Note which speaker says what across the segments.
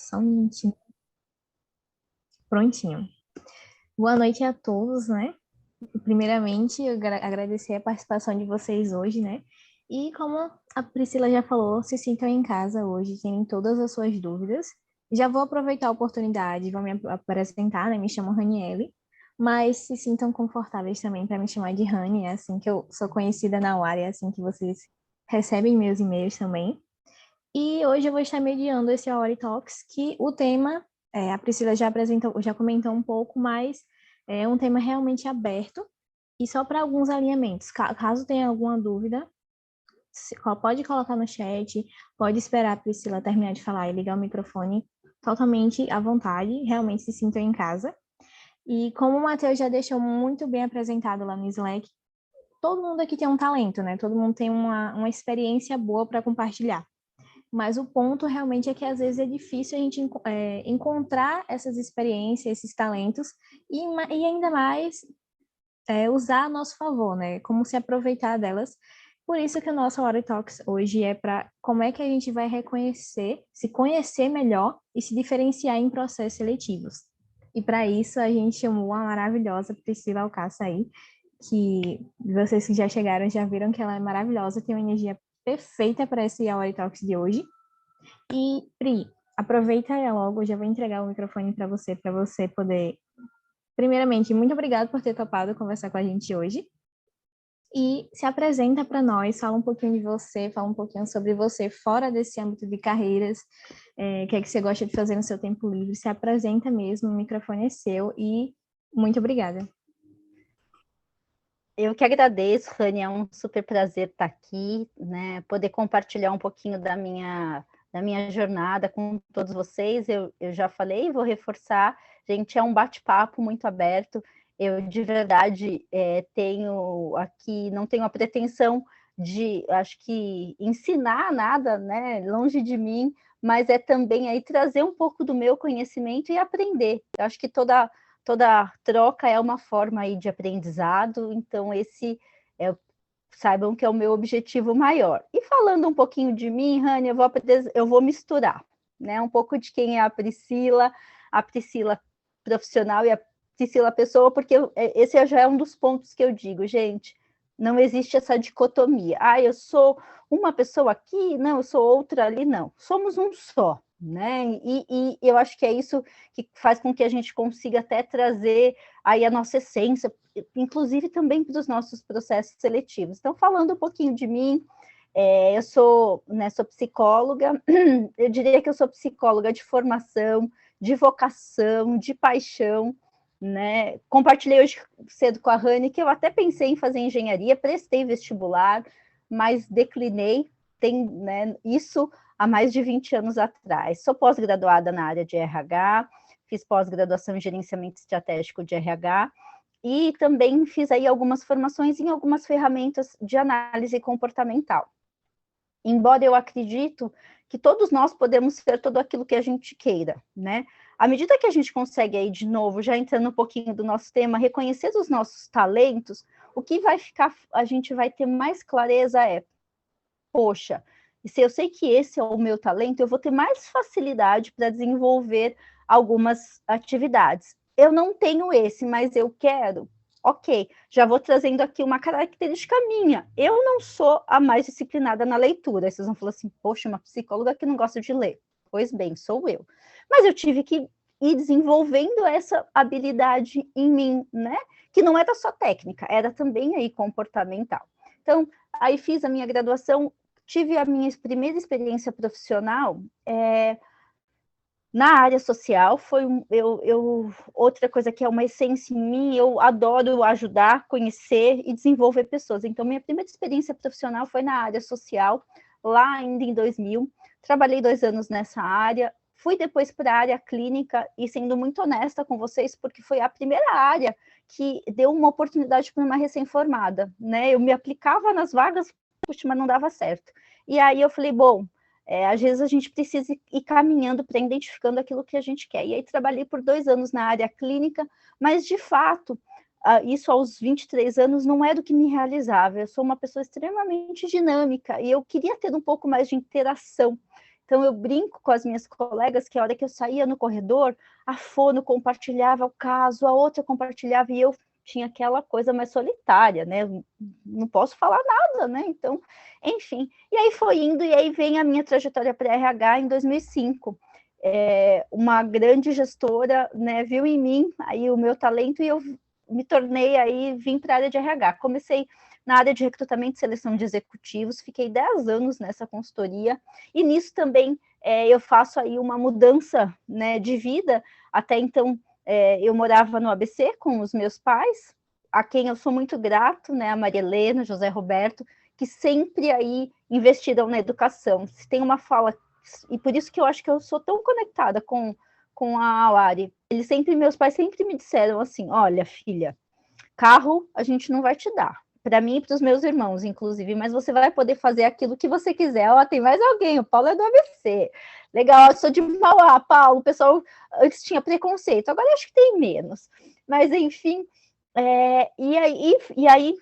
Speaker 1: Só um minutinho. Prontinho. Boa noite a todos, né? Primeiramente, eu agradecer a participação de vocês hoje, né? E como a Priscila já falou, se sintam em casa hoje, tirem todas as suas dúvidas. Já vou aproveitar a oportunidade, vou me apresentar, né? Me chamo Raniele, mas se sintam confortáveis também para me chamar de Rani, é assim que eu sou conhecida na área, é assim que vocês recebem meus e-mails também. E hoje eu vou estar mediando esse Aori Talks, que o tema, a Priscila já apresentou, já comentou um pouco, mas é um tema realmente aberto e só para alguns alinhamentos. Caso tenha alguma dúvida, pode colocar no chat, pode esperar a Priscila terminar de falar e ligar o microfone totalmente à vontade, realmente se sintam em casa. E como o Matheus já deixou muito bem apresentado lá no Slack, todo mundo aqui tem um talento, né? Todo mundo tem uma experiência boa para compartilhar. Mas o ponto realmente é que às vezes é difícil a gente encontrar essas experiências, esses talentos, e ainda mais usar a nosso favor, né? Como se aproveitar delas. Por isso que o nosso Water Talks hoje é para como é que a gente vai reconhecer, se conhecer melhor e se diferenciar em processos seletivos. E para isso a gente chamou a maravilhosa Priscila Alcácer aí, que vocês que já chegaram já viram que ela é maravilhosa, tem uma energia perfeita para esse Aori Talks de hoje. E, Pri, aproveita logo, eu já vou entregar o microfone para você poder. Primeiramente, muito obrigada por ter topado conversar com a gente hoje. E se apresenta para nós, fala um pouquinho de você, fala um pouquinho sobre você fora desse âmbito de carreiras, o que é que você gosta de fazer no seu tempo livre. Se apresenta mesmo, o microfone é seu e muito obrigada.
Speaker 2: Eu que agradeço, Rani, é um super prazer estar aqui, né? Poder compartilhar um pouquinho da minha jornada com todos vocês. Eu já falei, vou reforçar, gente, é um bate-papo muito aberto. Eu de verdade tenho aqui, não tenho a pretensão de, acho que ensinar nada, né? Longe de mim, mas é também aí trazer um pouco do meu conhecimento e aprender. Eu acho que toda troca é uma forma aí de aprendizado, então esse saibam que é o meu objetivo maior. E falando um pouquinho de mim, Rani, eu vou misturar, né? Um pouco de quem é a Priscila profissional e a Priscila pessoa, porque esse já é um dos pontos que eu digo, gente, não existe essa dicotomia. Ah, eu sou uma pessoa aqui, não, eu sou outra ali, não. Somos um só, né? E eu acho que é isso que faz com que a gente consiga até trazer aí a nossa essência, inclusive também para os nossos processos seletivos. Então, falando um pouquinho de mim, eu sou psicóloga, eu diria que eu sou psicóloga de formação, de vocação, de paixão, né? Compartilhei hoje cedo com a Rani que eu até pensei em fazer engenharia, prestei vestibular, mas declinei, isso há mais de 20 anos atrás. Sou pós-graduada na área de RH, fiz pós-graduação em gerenciamento estratégico de RH, e também fiz aí algumas formações em algumas ferramentas de análise comportamental. Embora eu acredito que todos nós podemos ser tudo aquilo que a gente queira, né? À medida que a gente consegue aí, de novo, já entrando um pouquinho do nosso tema, reconhecer os nossos talentos, o que vai ficar, a gente vai ter mais clareza poxa, e se eu sei que esse é o meu talento, eu vou ter mais facilidade para desenvolver algumas atividades. Eu não tenho esse, mas eu quero. Ok, já vou trazendo aqui uma característica minha. Eu não sou a mais disciplinada na leitura. Vocês vão falar assim, poxa, uma psicóloga que não gosta de ler. Pois bem, sou eu. Mas eu tive que ir desenvolvendo essa habilidade em mim, né? Que não era só técnica, era também aí comportamental. Então, aí fiz a minha graduação, tive a minha primeira experiência profissional na área social. Foi outra coisa que é uma essência em mim, eu adoro ajudar, conhecer e desenvolver pessoas. Então, minha primeira experiência profissional foi na área social, lá ainda em 2000. Trabalhei 2 anos nessa área, fui depois para a área clínica, e sendo muito honesta com vocês, porque foi a primeira área que deu uma oportunidade para uma recém-formada, né? Eu me aplicava nas vagas, puxa, mas não dava certo. E aí eu falei, bom, às vezes a gente precisa ir caminhando para identificando aquilo que a gente quer. E aí trabalhei por 2 anos na área clínica, mas de fato, isso aos 23 anos não é do que me realizava. Eu sou uma pessoa extremamente dinâmica e eu queria ter um pouco mais de interação. Então, eu brinco com as minhas colegas que a hora que eu saía no corredor, a fono compartilhava o caso, a outra compartilhava, e eu tinha aquela coisa mais solitária, né? Não posso falar nada, né? Então, enfim. E aí foi indo, e aí vem a minha trajetória para RH em 2005. Uma grande gestora, né, viu em mim aí o meu talento e eu me tornei aí, vim para a área de RH. Comecei na área de recrutamento e seleção de executivos, fiquei 10 anos nessa consultoria, e nisso também eu faço aí uma mudança, né, de vida. Até então, eu morava no ABC com os meus pais, a quem eu sou muito grato, né, a Maria Helena, José Roberto, que sempre aí investiram na educação. Se tem uma fala, e por isso que eu acho que eu sou tão conectada com a Lari, meus pais sempre me disseram assim, olha, filha, carro a gente não vai te dar, para mim e para os meus irmãos, inclusive, mas você vai poder fazer aquilo que você quiser. Ó, tem mais alguém, o Paulo é do ABC. Legal, eu sou de Mauá, Paulo. O pessoal antes tinha preconceito, agora acho que tem menos. Mas, enfim, e aí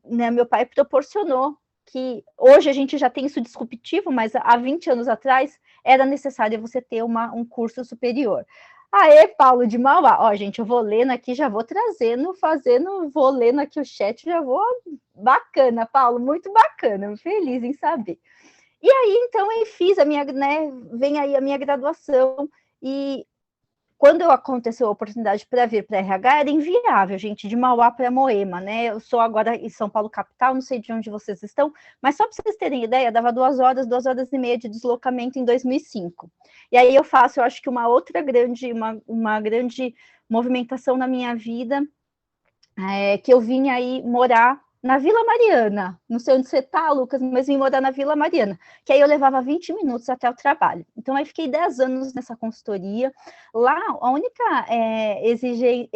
Speaker 2: né, meu pai proporcionou que hoje a gente já tem isso disruptivo, mas há 20 anos atrás era necessário você ter um curso superior. Aê, Paulo de Mauá. Ó, gente, eu vou lendo aqui, já vou trazendo, vou lendo aqui o chat, já vou. Bacana, Paulo, muito bacana, feliz em saber. E aí, então, eu fiz a minha, né, vem aí a minha graduação, e quando aconteceu a oportunidade para vir para RH, era inviável, gente, de Mauá para Moema, né? Eu sou agora em São Paulo, capital, não sei de onde vocês estão, mas só para vocês terem ideia, dava 2 horas e meia de deslocamento em 2005. E aí eu faço, eu acho que uma outra grande, uma grande movimentação na minha vida, que eu vim aí morar na Vila Mariana. Não sei onde você está, Lucas, mas vim morar na Vila Mariana, que aí eu levava 20 minutos até o trabalho. Então, aí fiquei 10 anos nessa consultoria. Lá, a única exigência...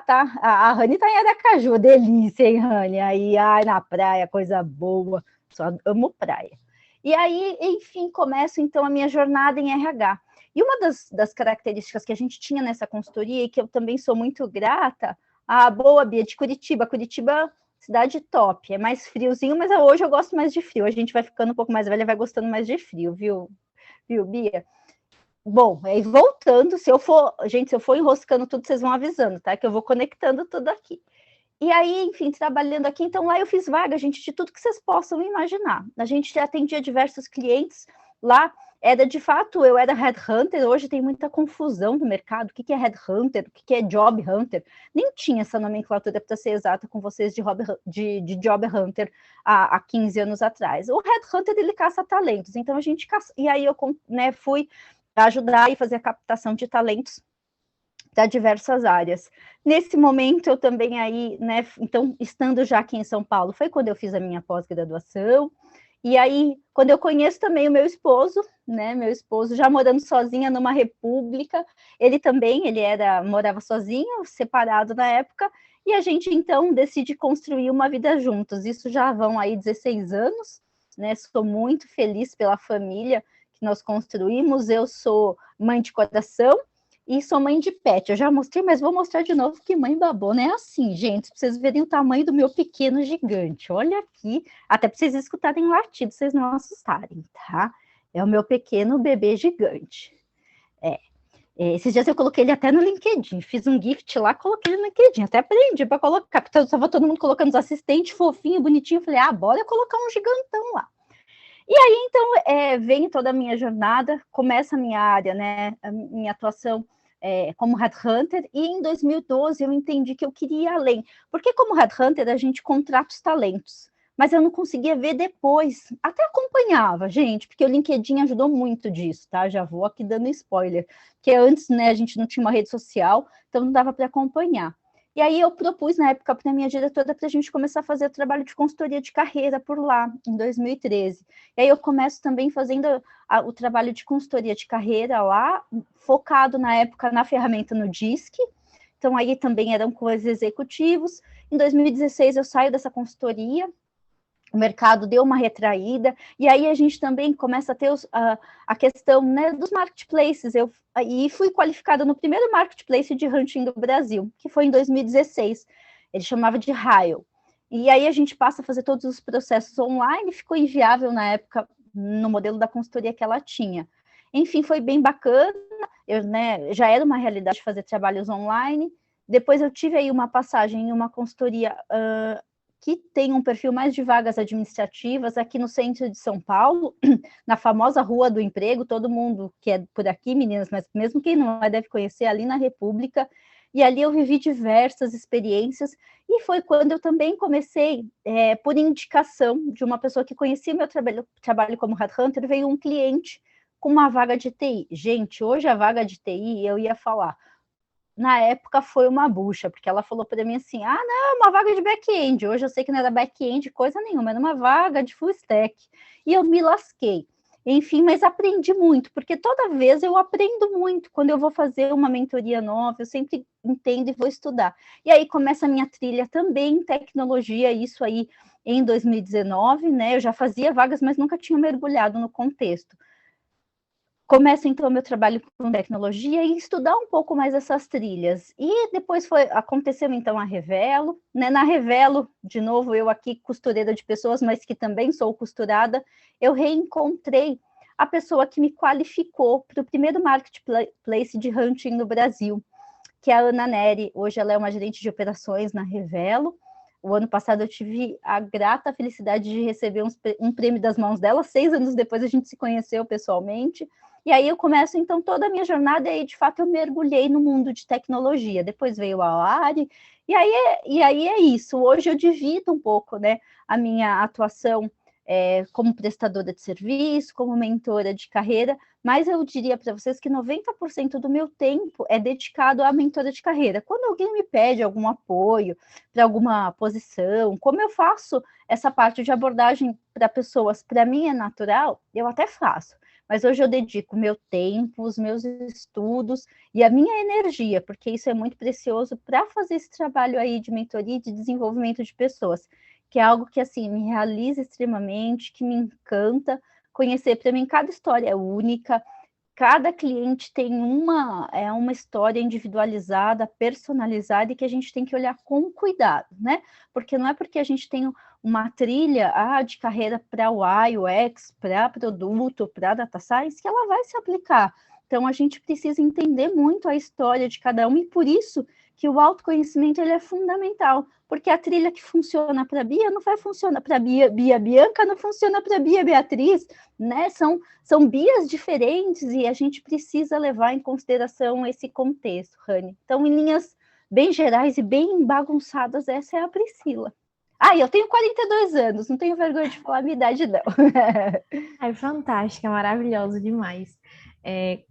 Speaker 2: tá, a Rani está em Aracaju, delícia, hein, Rani? Aí, na praia, coisa boa. Só amo praia. E aí, enfim, começo, então, a minha jornada em RH. E uma das características que a gente tinha nessa consultoria, e que eu também sou muito grata, a boa, Bia, de Curitiba. Curitiba, cidade top. É mais friozinho, mas hoje eu gosto mais de frio. A gente vai ficando um pouco mais velha, vai gostando mais de frio, viu, Bia? Bom, aí voltando, se eu for enroscando tudo, vocês vão avisando, tá? Que eu vou conectando tudo aqui. E aí, enfim, trabalhando aqui, então lá eu fiz vaga, gente, de tudo que vocês possam imaginar. A gente já atendia diversos clientes lá. De fato, eu era headhunter. Hoje tem muita confusão no mercado. O que é headhunter? O que é job hunter? Nem tinha essa nomenclatura, para ser exata com vocês, de job hunter há 15 anos atrás. O headhunter, ele caça talentos. Então, a gente caça. E aí eu, né, fui ajudar e fazer a captação de talentos para diversas áreas. Nesse momento, eu também aí, né, então, estando já aqui em São Paulo, foi quando eu fiz a minha pós-graduação. E aí, quando eu conheço também o meu esposo, né, já morando sozinha numa república, ele morava sozinho, separado na época, e a gente, então, decide construir uma vida juntos. Isso já vão aí 16 anos, né, sou muito feliz pela família que nós construímos. Eu sou mãe de coração, e sou mãe de pet. Eu já mostrei, mas vou mostrar de novo que mãe babona é assim, gente, para vocês verem o tamanho do meu pequeno gigante. Olha aqui, até para vocês escutarem latido, vocês não assustarem, tá? É o meu pequeno bebê gigante. Esses dias eu coloquei ele até no LinkedIn, fiz um gift lá, coloquei ele no LinkedIn, até aprendi para colocar, porque estava todo mundo colocando os assistentes fofinho, bonitinho, falei, bora colocar um gigantão lá. E aí, então, vem toda a minha jornada, começa a minha área, né, a minha atuação como headhunter, e em 2012 eu entendi que eu queria ir além, porque como headhunter a gente contrata os talentos, mas eu não conseguia ver depois, até acompanhava, gente, porque o LinkedIn ajudou muito disso, tá? Já vou aqui dando spoiler, porque antes, né, a gente não tinha uma rede social, então não dava para acompanhar. E aí eu propus, na época, para a minha diretora, para a gente começar a fazer o trabalho de consultoria de carreira por lá, em 2013. E aí eu começo também fazendo o trabalho de consultoria de carreira lá, focado, na época, na ferramenta no DISC. Então, aí também eram com os executivos. Em 2016, eu saio dessa consultoria, o mercado deu uma retraída, e aí a gente também começa a ter a questão, né, dos marketplaces. Eu fui qualificada no primeiro marketplace de hunting do Brasil, que foi em 2016, ele chamava de Rail. E aí a gente passa a fazer todos os processos online, ficou inviável na época, no modelo da consultoria que ela tinha. Enfim, foi bem bacana. Eu, né, já era uma realidade fazer trabalhos online. Depois eu tive aí uma passagem em uma consultoria que tem um perfil mais de vagas administrativas aqui no centro de São Paulo, na famosa Rua do Emprego. Todo mundo que é por aqui, meninas, mas mesmo quem não é deve conhecer, ali na República. E ali eu vivi diversas experiências, e foi quando eu também comecei, por indicação de uma pessoa que conhecia meu trabalho como headhunter, veio um cliente com uma vaga de TI. Gente, hoje a vaga de TI, eu ia falar, na época foi uma bucha, porque ela falou para mim assim, não, uma vaga de back-end. Hoje eu sei que não era back-end coisa nenhuma, era uma vaga de full stack. E eu me lasquei. Enfim, mas aprendi muito, porque toda vez eu aprendo muito. Quando eu vou fazer uma mentoria nova, eu sempre entendo e vou estudar. E aí começa a minha trilha também em tecnologia, isso aí em 2019, né? Eu já fazia vagas, mas nunca tinha mergulhado no contexto. Começo, então, meu trabalho com tecnologia e estudar um pouco mais essas trilhas. E depois aconteceu, então, a Revelo. Né? Na Revelo, de novo, eu aqui, costureira de pessoas, mas que também sou costurada, eu reencontrei a pessoa que me qualificou para o primeiro marketplace de hunting no Brasil, que é a Ana Neri. Hoje ela é uma gerente de operações na Revelo. O ano passado eu tive a grata felicidade de receber um prêmio das mãos dela. 6 anos depois a gente se conheceu pessoalmente. E aí eu começo, então, toda a minha jornada, e aí, de fato, eu mergulhei no mundo de tecnologia. Depois veio a Lari, e aí é isso. Hoje eu divido um pouco, né, a minha atuação como prestadora de serviço, como mentora de carreira, mas eu diria para vocês que 90% do meu tempo é dedicado à mentora de carreira. Quando alguém me pede algum apoio para alguma posição, como eu faço essa parte de abordagem para pessoas, para mim é natural, eu até faço. Mas hoje eu dedico meu tempo, os meus estudos e a minha energia, porque isso é muito precioso para fazer esse trabalho aí de mentoria e de desenvolvimento de pessoas, que é algo que, assim, me realiza extremamente, que me encanta conhecer. Para mim, cada história é única, cada cliente tem uma história individualizada, personalizada, e que a gente tem que olhar com cuidado, né? Porque não é porque a gente tem uma trilha de carreira para UI, UX, para produto, para data science, que ela vai se aplicar. Então, a gente precisa entender muito a história de cada um, e por isso que o autoconhecimento ele é fundamental, porque a trilha que funciona para a Bia não vai funcionar para a Bia Bianca, não funciona para a Bia Beatriz, né? São Bias diferentes, e a gente precisa levar em consideração esse contexto, Rani. Então, em linhas bem gerais e bem bagunçadas, essa é a Priscila. Eu tenho 42 anos, não tenho vergonha de falar a minha idade, não.
Speaker 1: É fantástica, maravilhoso demais.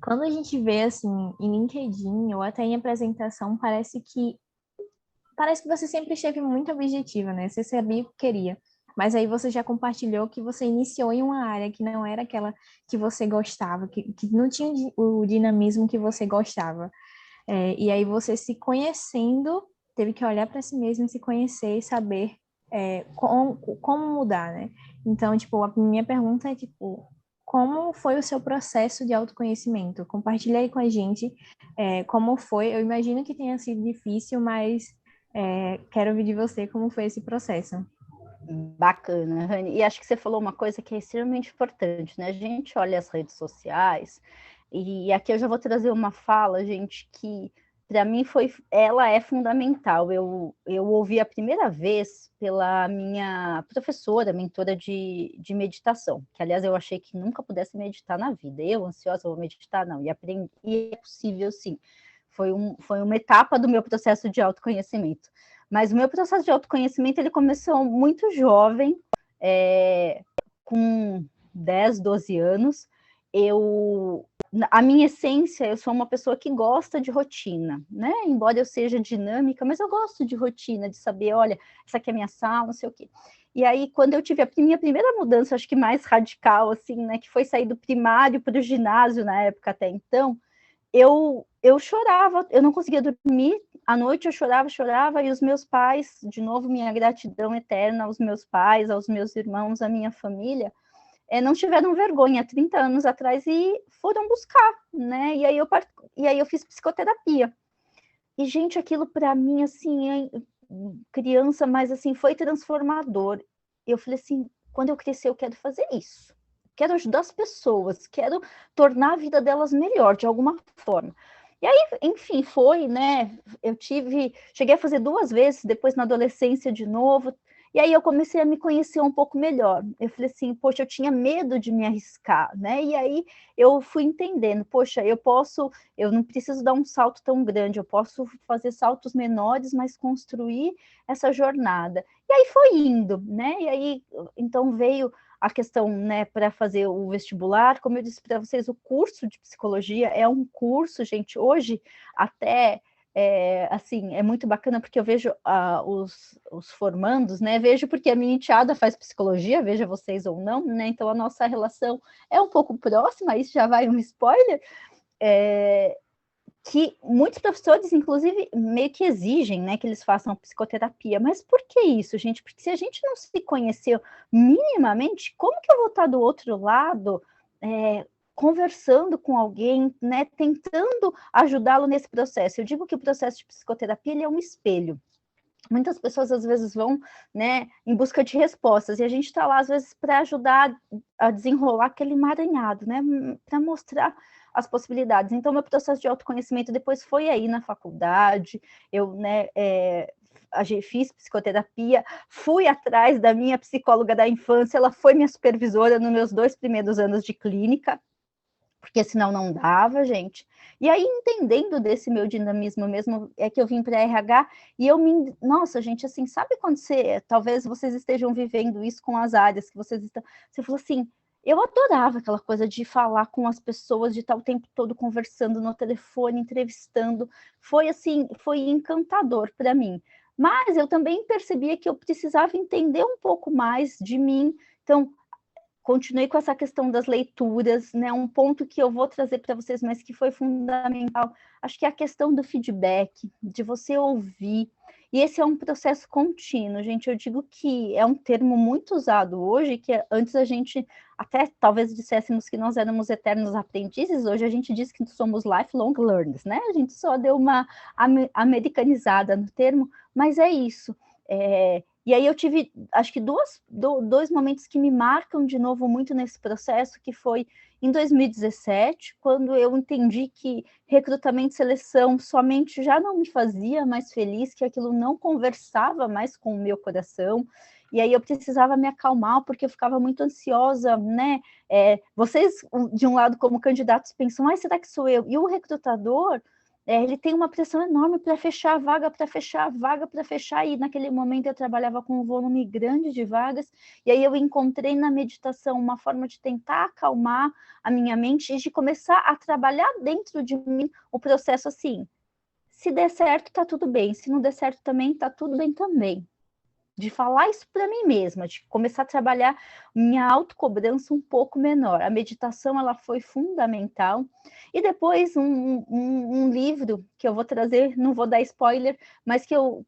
Speaker 1: Quando a gente vê assim em LinkedIn ou até em apresentação, parece que você sempre esteve muito objetiva, né? Você sabia o que queria. Mas aí você já compartilhou que você iniciou em uma área que não era aquela que você gostava, que não tinha o dinamismo que você gostava. E aí você se conhecendo, teve que olhar para si mesmo, se conhecer e saber como mudar, né? Então, tipo, a minha pergunta é, tipo, como foi o seu processo de autoconhecimento? Compartilha aí com a gente como foi. Eu imagino que tenha sido difícil, mas quero ouvir de você como foi esse processo.
Speaker 2: Bacana, Rani. E acho que você falou uma coisa que é extremamente importante, né? A gente olha as redes sociais, e aqui eu já vou trazer uma fala, gente, que para mim ela é fundamental. Eu ouvi a primeira vez pela minha professora, mentora de meditação, que aliás eu achei que nunca pudesse meditar na vida. Eu, ansiosa, vou meditar? Não, e aprendi, e é possível sim. Foi uma etapa do meu processo de autoconhecimento. Mas o meu processo de autoconhecimento ele começou muito jovem, com 10, 12 anos. A minha essência, eu sou uma pessoa que gosta de rotina, né? Embora eu seja dinâmica, mas eu gosto de rotina, de saber, olha, essa aqui é a minha sala, não sei o quê. E aí, quando eu tive a minha primeira mudança, acho que mais radical, assim, né? Que foi sair do primário para o ginásio na época até então, eu chorava, eu não conseguia dormir, à noite eu chorava, e os meus pais, de novo, minha gratidão eterna aos meus pais, aos meus irmãos, à minha família, não tiveram vergonha 30 anos atrás e foram buscar, né? E aí eu fiz psicoterapia. E, gente, aquilo para mim, assim, criança, mas assim, foi transformador. Eu falei assim, quando eu crescer eu quero fazer isso. quero ajudar as pessoas, quero tornar a vida delas melhor, de alguma forma. E aí, enfim, foi, né? Cheguei a fazer 2 vezes, depois na adolescência de novo, e aí eu comecei a me conhecer um pouco melhor. Eu falei assim, poxa, eu tinha medo de me arriscar, né? E aí eu fui entendendo, poxa, eu não preciso dar um salto tão grande, eu posso fazer saltos menores, mas construir essa jornada. E aí foi indo, né? E aí, então veio a questão, né, para fazer o vestibular, como eu disse para vocês, o curso de psicologia é um curso, gente, hoje até assim, é muito bacana porque eu vejo os formandos, né? Vejo porque a minha enteada faz psicologia, veja vocês ou não, né? Então a nossa relação é um pouco próxima, isso já vai um spoiler, que muitos professores, inclusive, meio que exigem, né, que eles façam psicoterapia. Mas por que isso, gente? Porque se a gente não se conheceu minimamente, como que eu vou estar do outro lado, conversando com alguém, né, tentando ajudá-lo nesse processo? Eu digo que o processo de psicoterapia ele é um espelho. Muitas pessoas às vezes vão, né, em busca de respostas, e a gente está lá às vezes para ajudar a desenrolar aquele emaranhado, né, para mostrar as possibilidades. Então, meu processo de autoconhecimento depois foi aí na faculdade, eu, né, fiz psicoterapia, fui atrás da minha psicóloga da infância, ela foi minha supervisora nos meus 2 primeiros anos de clínica, porque senão não dava, gente. E aí, entendendo desse meu dinamismo mesmo, é que eu vim para a RH e nossa, gente, assim, sabe quando talvez vocês estejam vivendo isso com as áreas que vocês estão, você falou assim, eu adorava aquela coisa de falar com as pessoas, de estar o tempo todo conversando no telefone, entrevistando, foi assim, foi encantador para mim. Mas eu também percebia que eu precisava entender um pouco mais de mim, então continuei com essa questão das leituras, né? Um ponto que eu vou trazer para vocês, mas que foi fundamental, acho que é a questão do feedback, de você ouvir. E esse é um processo contínuo, gente. Eu digo que é um termo muito usado hoje, que antes a gente até talvez disséssemos que nós éramos eternos aprendizes, hoje a gente diz que somos lifelong learners, né? A gente só deu uma americanizada no termo, mas é isso. E aí eu tive, acho que 2 momentos que me marcam de novo muito nesse processo, que foi em 2017, quando eu entendi que recrutamento e seleção somente já não me fazia mais feliz, que aquilo não conversava mais com o meu coração, e aí eu precisava me acalmar, porque eu ficava muito ansiosa, né? Vocês, de um lado, como candidatos, pensam, será que sou eu? E o recrutador, ele tem uma pressão enorme para fechar a vaga, para fechar a vaga, para fechar, e naquele momento eu trabalhava com um volume grande de vagas, e aí eu encontrei na meditação uma forma de tentar acalmar a minha mente e de começar a trabalhar dentro de mim o processo assim, se der certo, tá tudo bem, se não der certo também, tá tudo bem também. De falar isso para mim mesma, de começar a trabalhar minha autocobrança um pouco menor. A meditação, ela foi fundamental. E depois um livro que eu vou trazer, não vou dar spoiler, mas que eu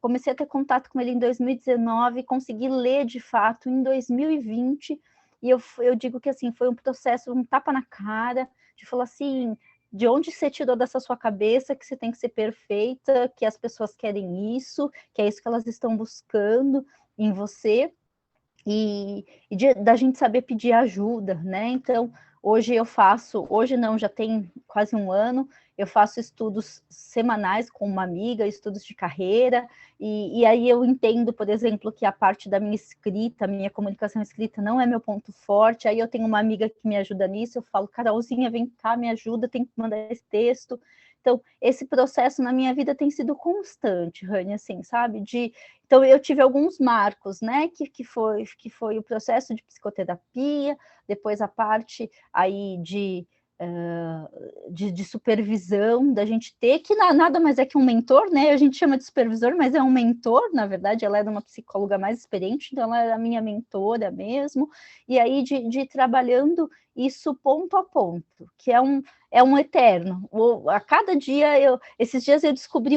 Speaker 2: comecei a ter contato com ele em 2019, consegui ler de fato em 2020, e eu digo que assim, foi um processo, um tapa na cara, de falar assim, de onde você tirou dessa sua cabeça que você tem que ser perfeita, que as pessoas querem isso, que é isso que elas estão buscando em você, da gente saber pedir ajuda, né? Então, hoje não, já tem quase um ano, eu faço estudos semanais com uma amiga, estudos de carreira, e aí eu entendo, por exemplo, que a parte da minha escrita, minha comunicação escrita não é meu ponto forte, aí eu tenho uma amiga que me ajuda nisso, eu falo, Carolzinha, vem cá, me ajuda, tem que mandar esse texto. Então, esse processo na minha vida tem sido constante, Rani, assim, sabe? Então, eu tive alguns marcos, né, que foi o processo de psicoterapia, depois a parte aí de supervisão, da gente ter, que nada mais é que um mentor, né, a gente chama de supervisor, mas é um mentor, na verdade, ela era uma psicóloga mais experiente, então ela era a minha mentora mesmo, e aí de ir trabalhando isso ponto a ponto, que é um eterno. A cada dia, esses dias eu descobri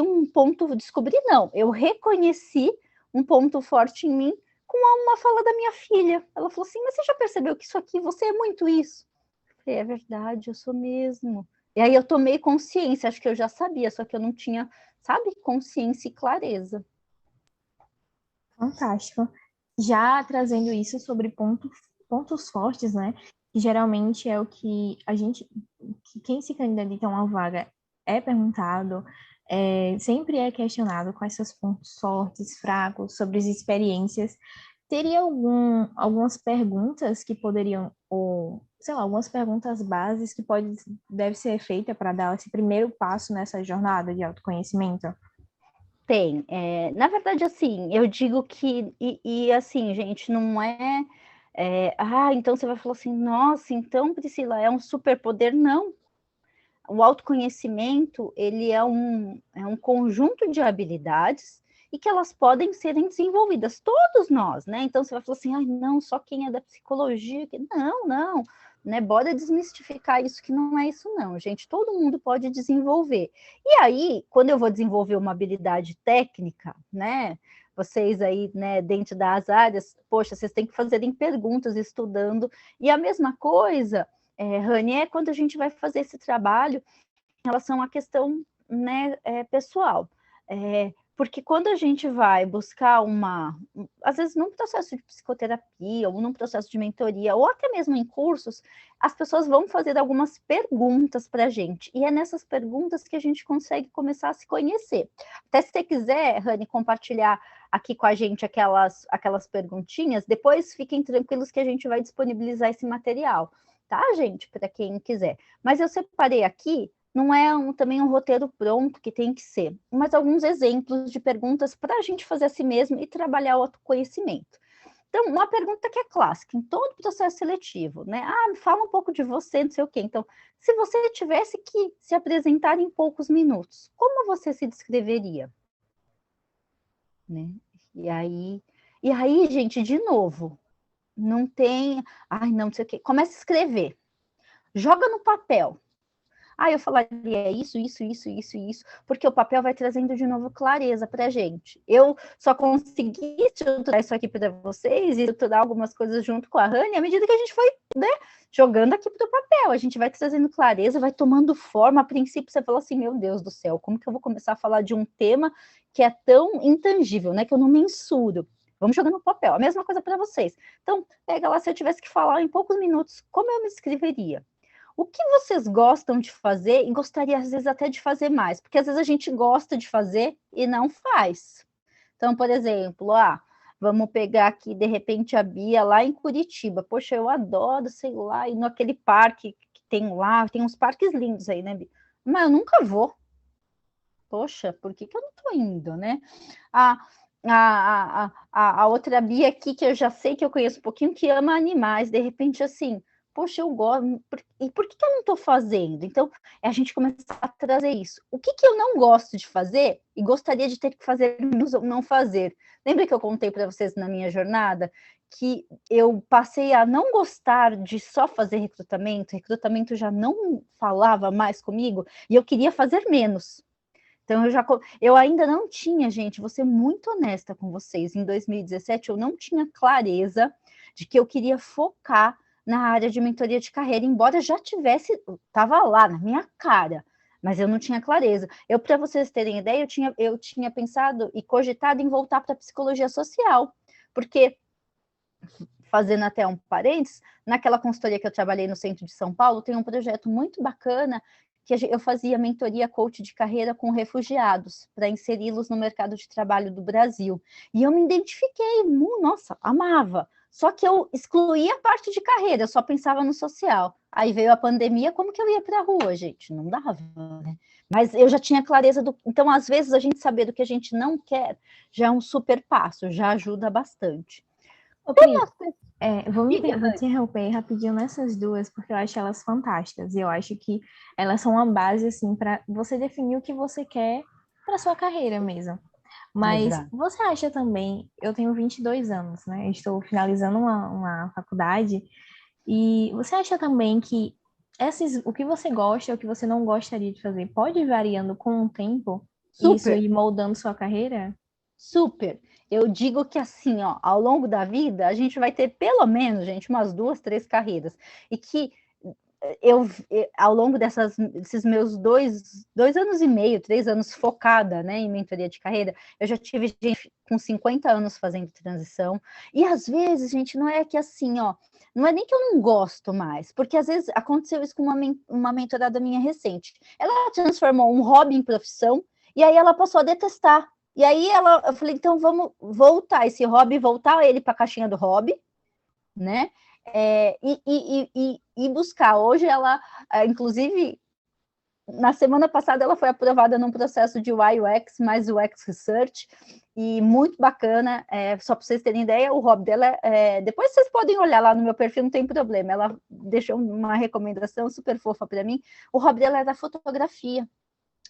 Speaker 2: eu reconheci um ponto forte em mim com uma fala da minha filha. Ela falou assim, mas você já percebeu que isso aqui, você é muito isso? Eu falei, é verdade, eu sou mesmo. E aí eu tomei consciência, acho que eu já sabia, só que eu não tinha, sabe, consciência e clareza.
Speaker 1: Fantástico. Já trazendo isso sobre ponto pontos fortes, né? Que geralmente é o que que quem se candidata a uma vaga é perguntado, sempre é questionado quais seus pontos fortes, fracos, sobre as experiências. Teria algumas perguntas que poderiam, ou, sei lá, algumas perguntas bases que deve ser feita para dar esse primeiro passo nessa jornada de autoconhecimento?
Speaker 2: Tem. Na verdade, assim, eu digo que, assim, gente, não então você vai falar assim, nossa, então, Priscila, é um superpoder? Não. O autoconhecimento, ele é um conjunto de habilidades e que elas podem serem desenvolvidas, todos nós, né? Então você vai falar assim, não, só quem é da psicologia, não, né? Bora desmistificar isso, que não é isso não, gente, todo mundo pode desenvolver. E aí, quando eu vou desenvolver uma habilidade técnica, né? Vocês aí, né, dentro das áreas, poxa, vocês têm que fazerem perguntas, estudando, e a mesma coisa, Rani, é quando a gente vai fazer esse trabalho em relação à questão, né, pessoal. Porque quando a gente vai buscar às vezes num processo de psicoterapia, ou num processo de mentoria, ou até mesmo em cursos, as pessoas vão fazer algumas perguntas para a gente, e é nessas perguntas que a gente consegue começar a se conhecer. Até se você quiser, Rani, compartilhar aqui com a gente aquelas perguntinhas, depois fiquem tranquilos que a gente vai disponibilizar esse material, tá, gente? Para quem quiser. Mas eu separei aqui, não é também um roteiro pronto que tem que ser, mas alguns exemplos de perguntas para a gente fazer a si mesmo e trabalhar o autoconhecimento. Então, uma pergunta que é clássica em todo processo seletivo, né? Fala um pouco de você, não sei o quê. Então, se você tivesse que se apresentar em poucos minutos, como você se descreveria? Né? E aí, gente, de novo, não tem, não sei o quê. Começa a escrever, joga no papel. Eu falaria isso, porque o papel vai trazendo de novo clareza para a gente. Eu só consegui estruturar isso aqui para vocês e estruturar algumas coisas junto com a Rani à medida que a gente foi, né, jogando aqui para o papel. A gente vai trazendo clareza, vai tomando forma. A princípio, você fala assim, meu Deus do céu, como que eu vou começar a falar de um tema que é tão intangível, né, que eu não mensuro? Vamos jogar no papel. A mesma coisa para vocês. Então, pega lá, se eu tivesse que falar em poucos minutos, como eu me escreveria? O que vocês gostam de fazer e gostaria, às vezes, até de fazer mais? Porque, às vezes, a gente gosta de fazer e não faz. Então, por exemplo, vamos pegar aqui, de repente, a Bia lá em Curitiba. Poxa, eu adoro, sei lá, ir naquele parque que tem lá. Tem uns parques lindos aí, né, Bia? Mas eu nunca vou. Poxa, por que eu não estou indo, né? A, a outra Bia aqui, que eu já sei que eu conheço um pouquinho, que ama animais. De repente, assim, poxa, eu gosto, e por que eu não estou fazendo? Então, é a gente começar a trazer isso. O que eu não gosto de fazer e gostaria de ter que fazer menos ou não fazer? Lembra que eu contei para vocês na minha jornada que eu passei a não gostar de só fazer recrutamento já não falava mais comigo e eu queria fazer menos. Então, eu ainda não tinha, gente, vou ser muito honesta com vocês, em 2017 eu não tinha clareza de que eu queria focar na área de mentoria de carreira, embora já estava lá na minha cara, mas eu não tinha clareza. Para vocês terem ideia, eu tinha pensado e cogitado em voltar para a psicologia social, porque, fazendo até um parênteses, naquela consultoria que eu trabalhei no centro de São Paulo, tem um projeto muito bacana que eu fazia mentoria coach de carreira com refugiados, para inseri-los no mercado de trabalho do Brasil. E eu me identifiquei, nossa, amava. Só que eu excluía a parte de carreira, eu só pensava no social. Aí veio a pandemia, como que eu ia para a rua, gente? Não dava, né? Mas eu já tinha clareza do... Então, às vezes, a gente saber do que a gente não quer já é um super passo, já ajuda bastante.
Speaker 1: Ô, Pri, vou te interromper rapidinho nessas duas, porque eu acho elas fantásticas. E eu acho que elas são uma base, assim, para você definir o que você quer para sua carreira mesmo. Mas
Speaker 2: Exato.
Speaker 1: você acha também, eu tenho 22 anos, né? Eu estou finalizando uma faculdade, e você acha também que o que você gosta e o que você não gostaria de fazer pode ir variando com o tempo, e isso
Speaker 2: Super.
Speaker 1: ir moldando sua carreira?
Speaker 2: Super. Eu digo que assim, ao longo da vida, a gente vai ter pelo menos, gente, umas 2, 3 carreiras. E que ao longo desses meus 2 anos e meio, 3 anos focada, né, em mentoria de carreira, eu já tive gente com 50 anos fazendo transição, e às vezes, gente, não é que assim, ó, não é nem que eu não gosto mais, porque às vezes aconteceu isso com uma mentorada minha recente. Ela transformou um hobby em profissão, e aí ela passou a detestar. E aí eu falei, então vamos voltar esse hobby, voltar ele para a caixinha do hobby, né? E buscar. Hoje ela, inclusive, na semana passada ela foi aprovada num processo de UI UX mais UX Research, e muito bacana, só para vocês terem ideia, o hobby dela, depois vocês podem olhar lá no meu perfil, não tem problema, ela deixou uma recomendação super fofa para mim, o hobby dela é da fotografia,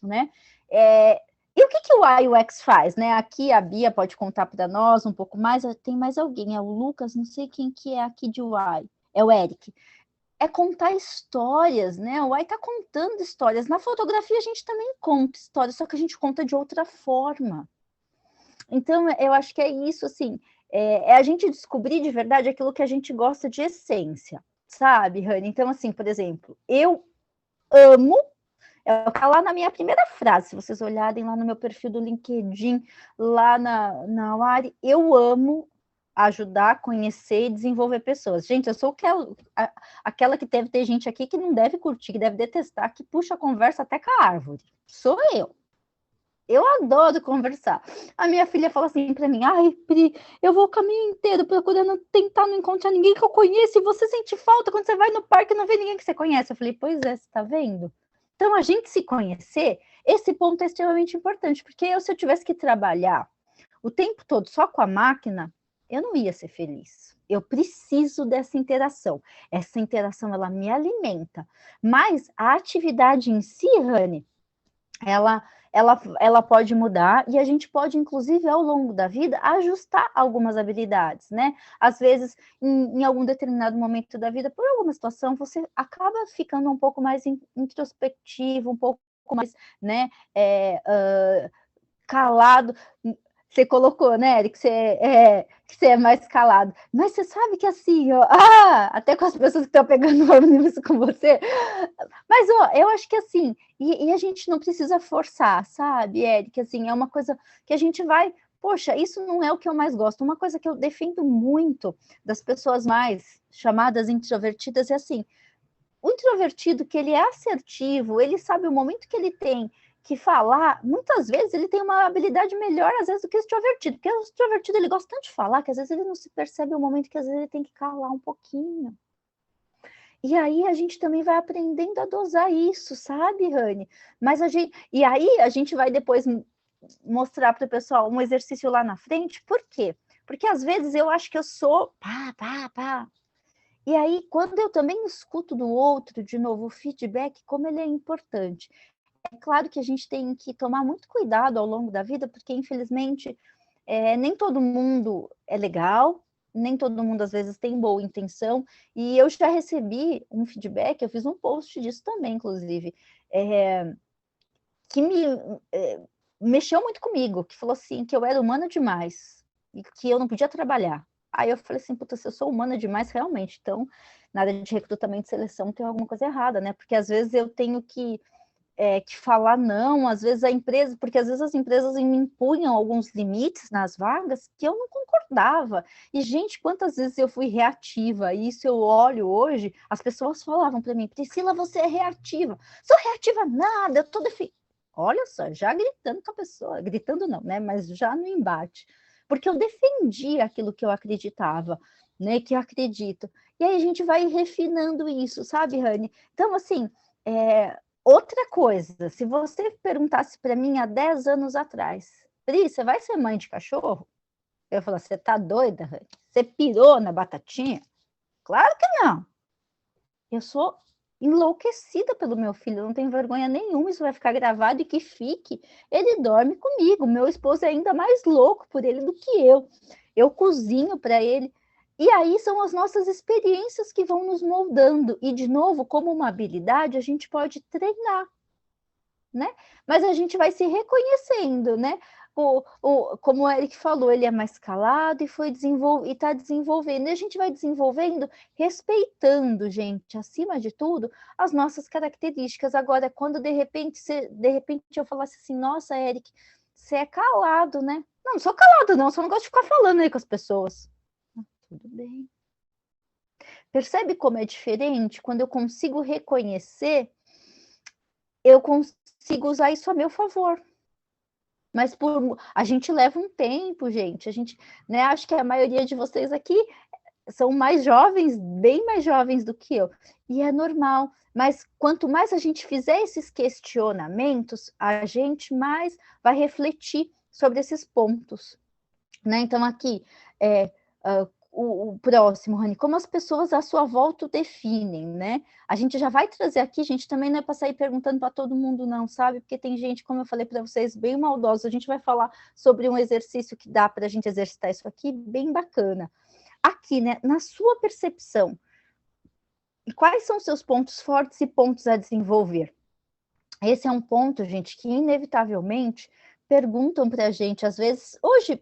Speaker 2: né? E o que o UI UX faz, né? Aqui a Bia pode contar para nós um pouco mais, tem mais alguém, é o Lucas, não sei quem que é aqui de UI, é o Eric. É contar histórias, né? O UI está contando histórias. Na fotografia a gente também conta histórias, só que a gente conta de outra forma. Então, eu acho que é isso, assim, é a gente descobrir de verdade aquilo que a gente gosta de essência, sabe, Rani? Então, assim, por exemplo, eu amo, tá lá na minha primeira frase, se vocês olharem lá no meu perfil do LinkedIn, lá na UARI, eu amo ajudar, conhecer e desenvolver pessoas. Gente, eu sou aquela que deve ter gente aqui que não deve curtir, que deve detestar, que puxa a conversa até com a árvore. Sou eu. Eu adoro conversar. A minha filha fala assim para mim, ai, Pri, eu vou o caminho inteiro procurando tentar não encontrar ninguém que eu conheço, e você sente falta quando você vai no parque e não vê ninguém que você conhece. Eu falei, pois é, você tá vendo? Então, a gente se conhecer, esse ponto é extremamente importante, porque se eu tivesse que trabalhar o tempo todo só com a máquina, eu não ia ser feliz. Eu preciso dessa interação. Essa interação, ela me alimenta. Mas a atividade em si, Rani, ela pode mudar, e a gente pode, inclusive, ao longo da vida, ajustar algumas habilidades, né? Às vezes, em algum determinado momento da vida, por alguma situação, você acaba ficando um pouco mais introspectivo, um pouco mais, né, calado. Você colocou, né, Eric, que você é mais calado. Mas você sabe que assim, ó, até com as pessoas que estão pegando ônibus com você. Mas, ó, eu acho que assim, e a gente não precisa forçar, sabe, Eric? Assim, é uma coisa que a gente vai. Poxa, isso não é o que eu mais gosto. Uma coisa que eu defendo muito das pessoas mais chamadas introvertidas é assim: o introvertido, que ele é assertivo, ele sabe o momento que ele tem que falar, muitas vezes ele tem uma habilidade melhor, às vezes, do que o extrovertido, porque o extrovertido, ele gosta tanto de falar, que às vezes ele não se percebe o momento que às vezes ele tem que calar um pouquinho. E aí a gente também vai aprendendo a dosar isso, sabe, Rani? E aí a gente vai depois mostrar para o pessoal um exercício lá na frente, por quê? Porque às vezes eu acho que eu sou pá. E aí, quando eu também escuto do outro, de novo, o feedback, como ele é importante. É claro que a gente tem que tomar muito cuidado ao longo da vida, porque, infelizmente, nem todo mundo é legal, nem todo mundo, às vezes, tem boa intenção, e eu já recebi um feedback, eu fiz um post disso também, inclusive, que mexeu muito comigo, que falou assim, que eu era humana demais, e que eu não podia trabalhar. Aí eu falei assim, puta, se eu sou humana demais, realmente, então, na área de recrutamento e seleção tem alguma coisa errada, né? Porque às vezes eu tenho que falar não, às vezes a empresa, porque às vezes as empresas me impunham alguns limites nas vagas que eu não concordava. E, gente, quantas vezes eu fui reativa, e isso eu olho hoje, as pessoas falavam para mim, Priscila, você é reativa. Sou reativa nada, eu tô olha só, já gritando com a pessoa, gritando não, né, mas já no embate, porque eu defendia aquilo que eu acreditava, né, que eu acredito. E aí a gente vai refinando isso, sabe, Rani? Então, assim, outra coisa, se você perguntasse para mim há 10 anos atrás, Pri, você vai ser mãe de cachorro? Eu ia falar, você tá doida, Rani? Você pirou na batatinha? Claro que não. Eu sou enlouquecida pelo meu filho, eu não tenho vergonha nenhuma, isso vai ficar gravado e que fique. Ele dorme comigo, meu esposo é ainda mais louco por ele do que eu. Eu cozinho para ele. E aí são as nossas experiências que vão nos moldando. E, de novo, como uma habilidade, a gente pode treinar, né? Mas a gente vai se reconhecendo, né? Como o Eric falou, ele é mais calado e está desenvolvendo. E a gente vai desenvolvendo respeitando, gente, acima de tudo, as nossas características. Agora, quando de repente eu falasse assim, nossa, Eric, você é calado, né? Não sou calado, não, só não gosto de ficar falando aí com as pessoas. Tudo bem. Percebe como é diferente? Quando eu consigo reconhecer, eu consigo usar isso a meu favor. Mas a gente leva um tempo, gente. A gente, né? Acho que a maioria de vocês aqui são mais jovens, bem mais jovens do que eu. E é normal. Mas quanto mais a gente fizer esses questionamentos, a gente mais vai refletir sobre esses pontos, né? Então, aqui, o próximo, Rani, como as pessoas à sua volta o definem, né? A gente já vai trazer aqui, gente, também não é para sair perguntando para todo mundo, não, sabe? Porque tem gente, como eu falei para vocês, bem maldosa. A gente vai falar sobre um exercício que dá para a gente exercitar isso aqui, bem bacana. Aqui, né, na sua percepção, quais são seus pontos fortes e pontos a desenvolver? Esse é um ponto, gente, que inevitavelmente perguntam para a gente, às vezes, hoje,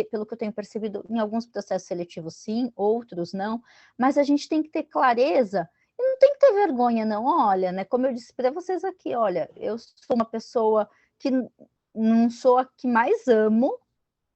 Speaker 2: pelo que eu tenho percebido, em alguns processos seletivos sim, outros não, mas a gente tem que ter clareza e não tem que ter vergonha, não. Olha, né, como eu disse para vocês aqui, olha, eu sou uma pessoa que não sou a que mais amo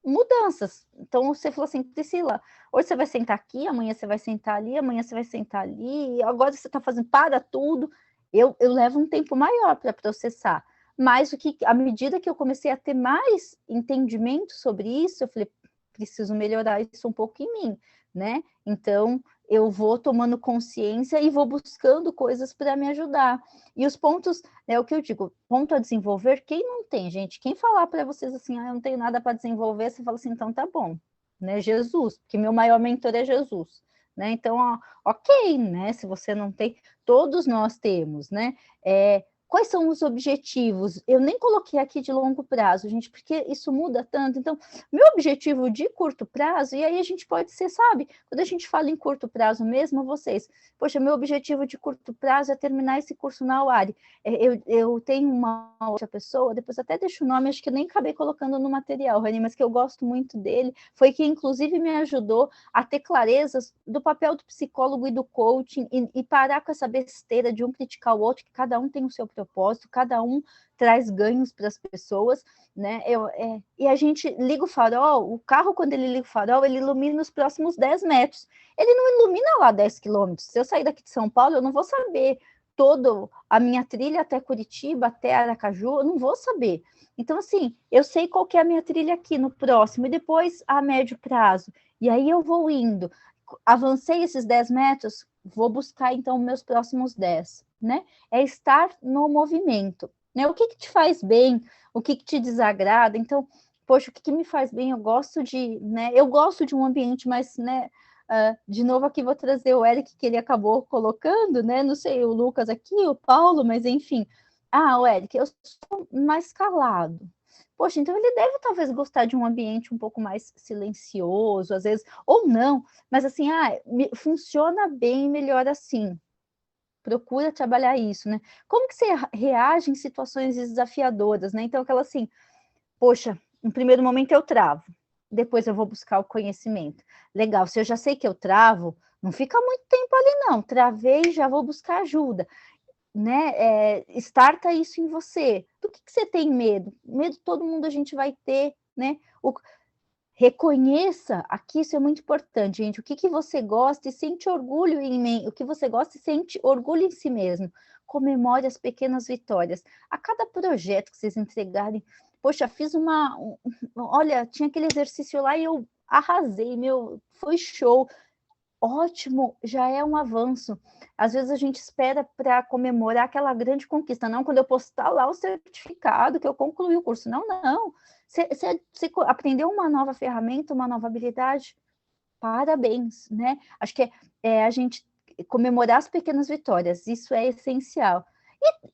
Speaker 2: mudanças. Então, você falou assim, Priscila, hoje você vai sentar aqui, amanhã você vai sentar ali, amanhã você vai sentar ali, agora você está fazendo para tudo. Eu levo um tempo maior para processar. Mas à medida que eu comecei a ter mais entendimento sobre isso, eu falei, preciso melhorar isso um pouco em mim, né? Então, eu vou tomando consciência e vou buscando coisas para me ajudar. E os pontos, é o que eu digo, ponto a desenvolver, quem não tem, gente? Quem falar para vocês assim, eu não tenho nada para desenvolver, você fala assim, então tá bom, né? Jesus, porque meu maior mentor é Jesus, né? Então, ó, ok, né? Se você não tem, todos nós temos, né? Quais são os objetivos? Eu nem coloquei aqui de longo prazo, gente, porque isso muda tanto. Então, meu objetivo de curto prazo, e aí a gente pode ser, sabe, quando a gente fala em curto prazo mesmo, vocês, poxa, meu objetivo de curto prazo é terminar esse curso na UARI. Eu tenho uma outra pessoa, depois até deixo o nome, acho que eu nem acabei colocando no material, Rani, mas que eu gosto muito dele, foi que inclusive me ajudou a ter clarezas do papel do psicólogo e do coaching, e parar com essa besteira de um criticar o outro, que cada um tem o seu propósito, cada um traz ganhos para as pessoas, né? E a gente liga o farol, o carro, quando ele liga o farol, ele ilumina os próximos 10 metros. Ele não ilumina lá 10 quilômetros. Se eu sair daqui de São Paulo, eu não vou saber toda a minha trilha até Curitiba, até Aracaju, eu não vou saber. Então, assim, eu sei qual que é a minha trilha aqui no próximo, e depois a médio prazo. E aí eu vou indo. Avancei esses 10 metros, vou buscar, então, meus próximos 10, né? É estar no movimento, né? O que te faz bem? O que te desagrada? Então, poxa, o que me faz bem? Eu gosto de um ambiente mais, né? De novo aqui vou trazer o Eric, que ele acabou colocando, né? Não sei, o Lucas aqui, o Paulo, mas enfim. O Eric, eu sou mais calado. Poxa, então ele deve talvez gostar de um ambiente um pouco mais silencioso, às vezes, ou não, mas assim, funciona bem melhor assim. Procura trabalhar isso, né? Como que você reage em situações desafiadoras, né? Então, aquela assim, poxa, no primeiro momento eu travo, depois eu vou buscar o conhecimento. Legal, se eu já sei que eu travo, não fica muito tempo ali, não. Travei, já vou buscar ajuda, né? Starta isso em você. Do que você tem medo? Medo todo mundo a gente vai ter, né? Reconheça, aqui isso é muito importante, gente, o que você gosta e sente orgulho em mim, o que você gosta e sente orgulho em si mesmo. Comemore as pequenas vitórias. A cada projeto que vocês entregarem, poxa, fiz olha, tinha aquele exercício lá e eu arrasei, foi show. Ótimo, já é um avanço. Às vezes a gente espera para comemorar aquela grande conquista, não quando eu postar lá o certificado que eu concluí o curso. Não, não. Você aprendeu uma nova ferramenta, uma nova habilidade, parabéns, né? Acho que é a gente comemorar as pequenas vitórias, isso é essencial.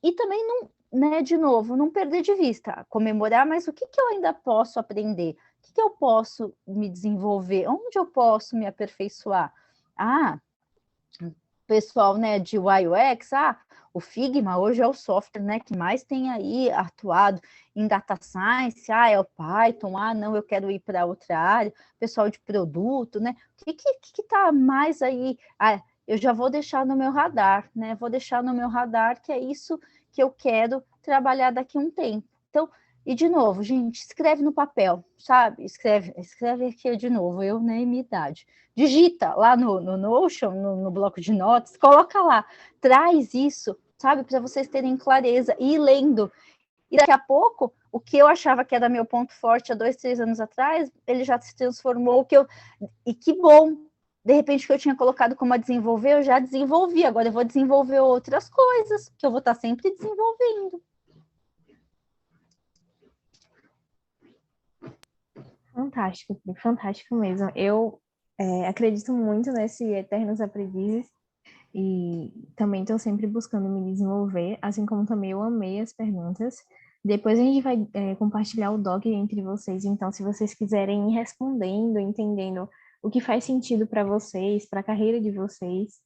Speaker 2: E também não, né, de novo, não perder de vista, comemorar, mas o que eu ainda posso aprender? O que eu posso me desenvolver? Onde eu posso me aperfeiçoar? Pessoal, né, de UI UX, o Figma hoje é o software, né, que mais tem aí atuado em data science, é o Python, não, eu quero ir para outra área, pessoal de produto, né, o que tá mais aí? Eu já vou deixar no meu radar, né, vou deixar no meu radar que é isso que eu quero trabalhar daqui a um tempo. Então, E, de novo, gente, escreve no papel, sabe? Escreve aqui de novo, eu, né, minha idade. Digita lá no Notion, no bloco de notas, coloca lá, traz isso, sabe? Para vocês terem clareza e ir lendo. E daqui a pouco, o que eu achava que era meu ponto forte há 2, 3 anos atrás, ele já se transformou, e que bom, de repente, que eu tinha colocado como a desenvolver, eu já desenvolvi, agora eu vou desenvolver outras coisas, que eu vou estar sempre desenvolvendo.
Speaker 1: Fantástico, fantástico mesmo. Eu acredito muito nesse Eternos Aprendizes e também estou sempre buscando me desenvolver, assim como também eu amei as perguntas. Depois a gente vai compartilhar o doc entre vocês, então se vocês quiserem ir respondendo, entendendo o que faz sentido para vocês, para a carreira de vocês.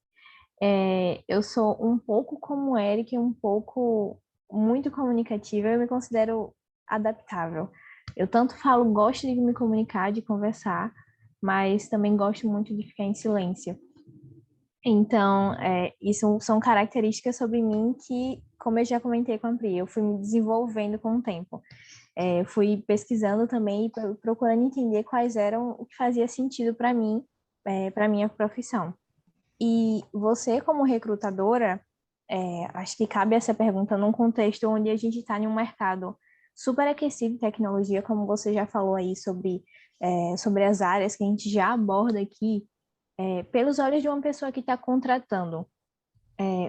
Speaker 1: Eu sou um pouco como o Eric, um pouco muito comunicativa, eu me considero adaptável. Eu tanto falo, gosto de me comunicar, de conversar, mas também gosto muito de ficar em silêncio. Então, isso são características sobre mim que, como eu já comentei com a Pri, eu fui me desenvolvendo com o tempo. Fui pesquisando também e procurando entender quais eram o que fazia sentido para mim, para minha profissão. E você, como recrutadora, acho que cabe essa pergunta num contexto onde a gente está em um mercado super aquecido de tecnologia, como você já falou aí sobre as áreas que a gente já aborda aqui, pelos olhos de uma pessoa que está contratando.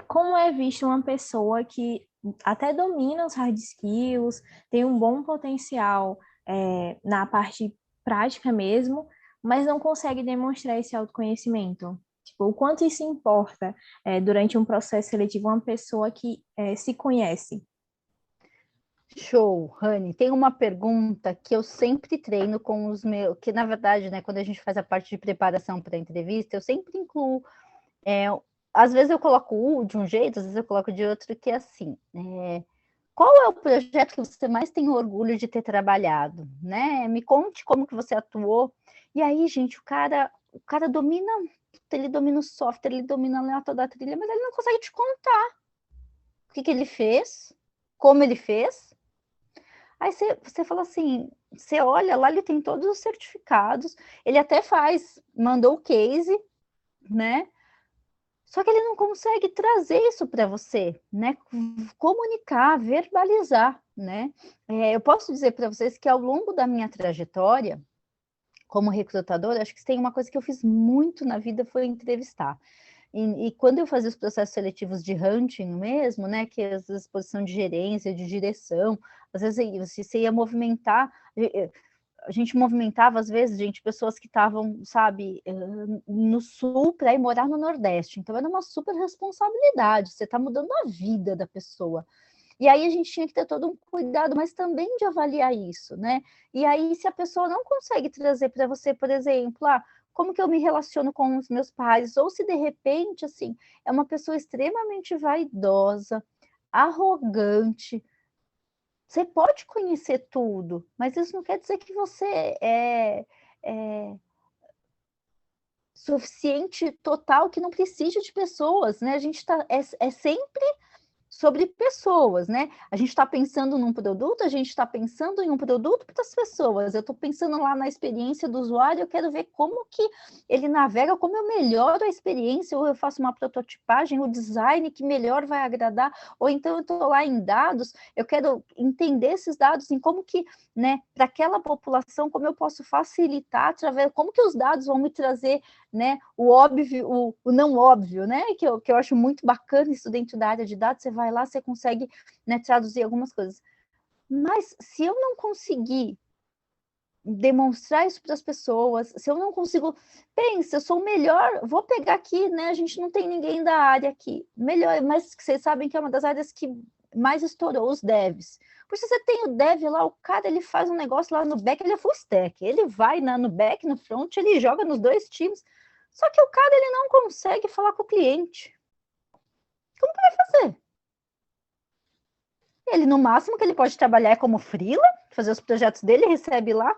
Speaker 1: Como é visto uma pessoa que até domina os hard skills, tem um bom potencial na parte prática mesmo, mas não consegue demonstrar esse autoconhecimento? Tipo, o quanto isso importa durante um processo seletivo, uma pessoa que se conhece?
Speaker 2: Show, Rani. Tem uma pergunta que eu sempre treino com os meus, que na verdade, né, quando a gente faz a parte de preparação para a entrevista, eu sempre incluo, às vezes eu coloco de um jeito, às vezes eu coloco de outro, que é assim, qual é o projeto que você mais tem orgulho de ter trabalhado, né? Me conte como que você atuou. E aí, gente, o cara domina, ele domina o software, ele domina lá toda a trilha, mas ele não consegue te contar o que ele fez, como ele fez. Aí você fala assim, você olha lá, ele tem todos os certificados, ele até mandou o case, né? Só que ele não consegue trazer isso para você, né? Comunicar, verbalizar, né? Eu posso dizer para vocês que ao longo da minha trajetória como recrutadora, acho que tem uma coisa que eu fiz muito na vida foi entrevistar. E quando eu fazia os processos seletivos de hunting mesmo, né, que às vezes posição de gerência, de direção, às vezes você ia movimentar, a gente movimentava às vezes, gente, pessoas que estavam, sabe, no sul para ir morar no Nordeste. Então era uma super responsabilidade, você está mudando a vida da pessoa. E aí a gente tinha que ter todo um cuidado, mas também de avaliar isso, né? E aí, se a pessoa não consegue trazer para você, por exemplo, como que eu me relaciono com os meus pais, ou se de repente, assim, é uma pessoa extremamente vaidosa, arrogante, você pode conhecer tudo, mas isso não quer dizer que você é suficiente total, que não precisa de pessoas, né? A gente é sempre sobre pessoas, né? A gente está pensando num produto, a gente está pensando em um produto para as pessoas. Eu estou pensando lá na experiência do usuário, eu quero ver como que ele navega, como eu melhoro a experiência, ou eu faço uma prototipagem, o design que melhor vai agradar, ou então eu estou lá em dados, eu quero entender esses dados, em como que, né, para aquela população, como eu posso facilitar através, como que os dados vão me trazer, né, o óbvio, o não óbvio, né, que eu acho muito bacana isso dentro da área de dados, você vai lá, você consegue, né, traduzir algumas coisas. Mas se eu não conseguir demonstrar isso para as pessoas, se eu não consigo, pensa, eu sou o melhor, vou pegar aqui, né, a gente não tem ninguém da área aqui, melhor, mas vocês sabem que é uma das áreas que mais estourou, os devs. Porque você tem o dev lá, o cara, ele faz um negócio lá no back, ele é full stack, ele vai no back, no front, ele joga nos dois times, só que o cara, ele não consegue falar com o cliente. Como que vai fazer? Ele, no máximo, que ele pode trabalhar é como freela, fazer os projetos dele, recebe lá.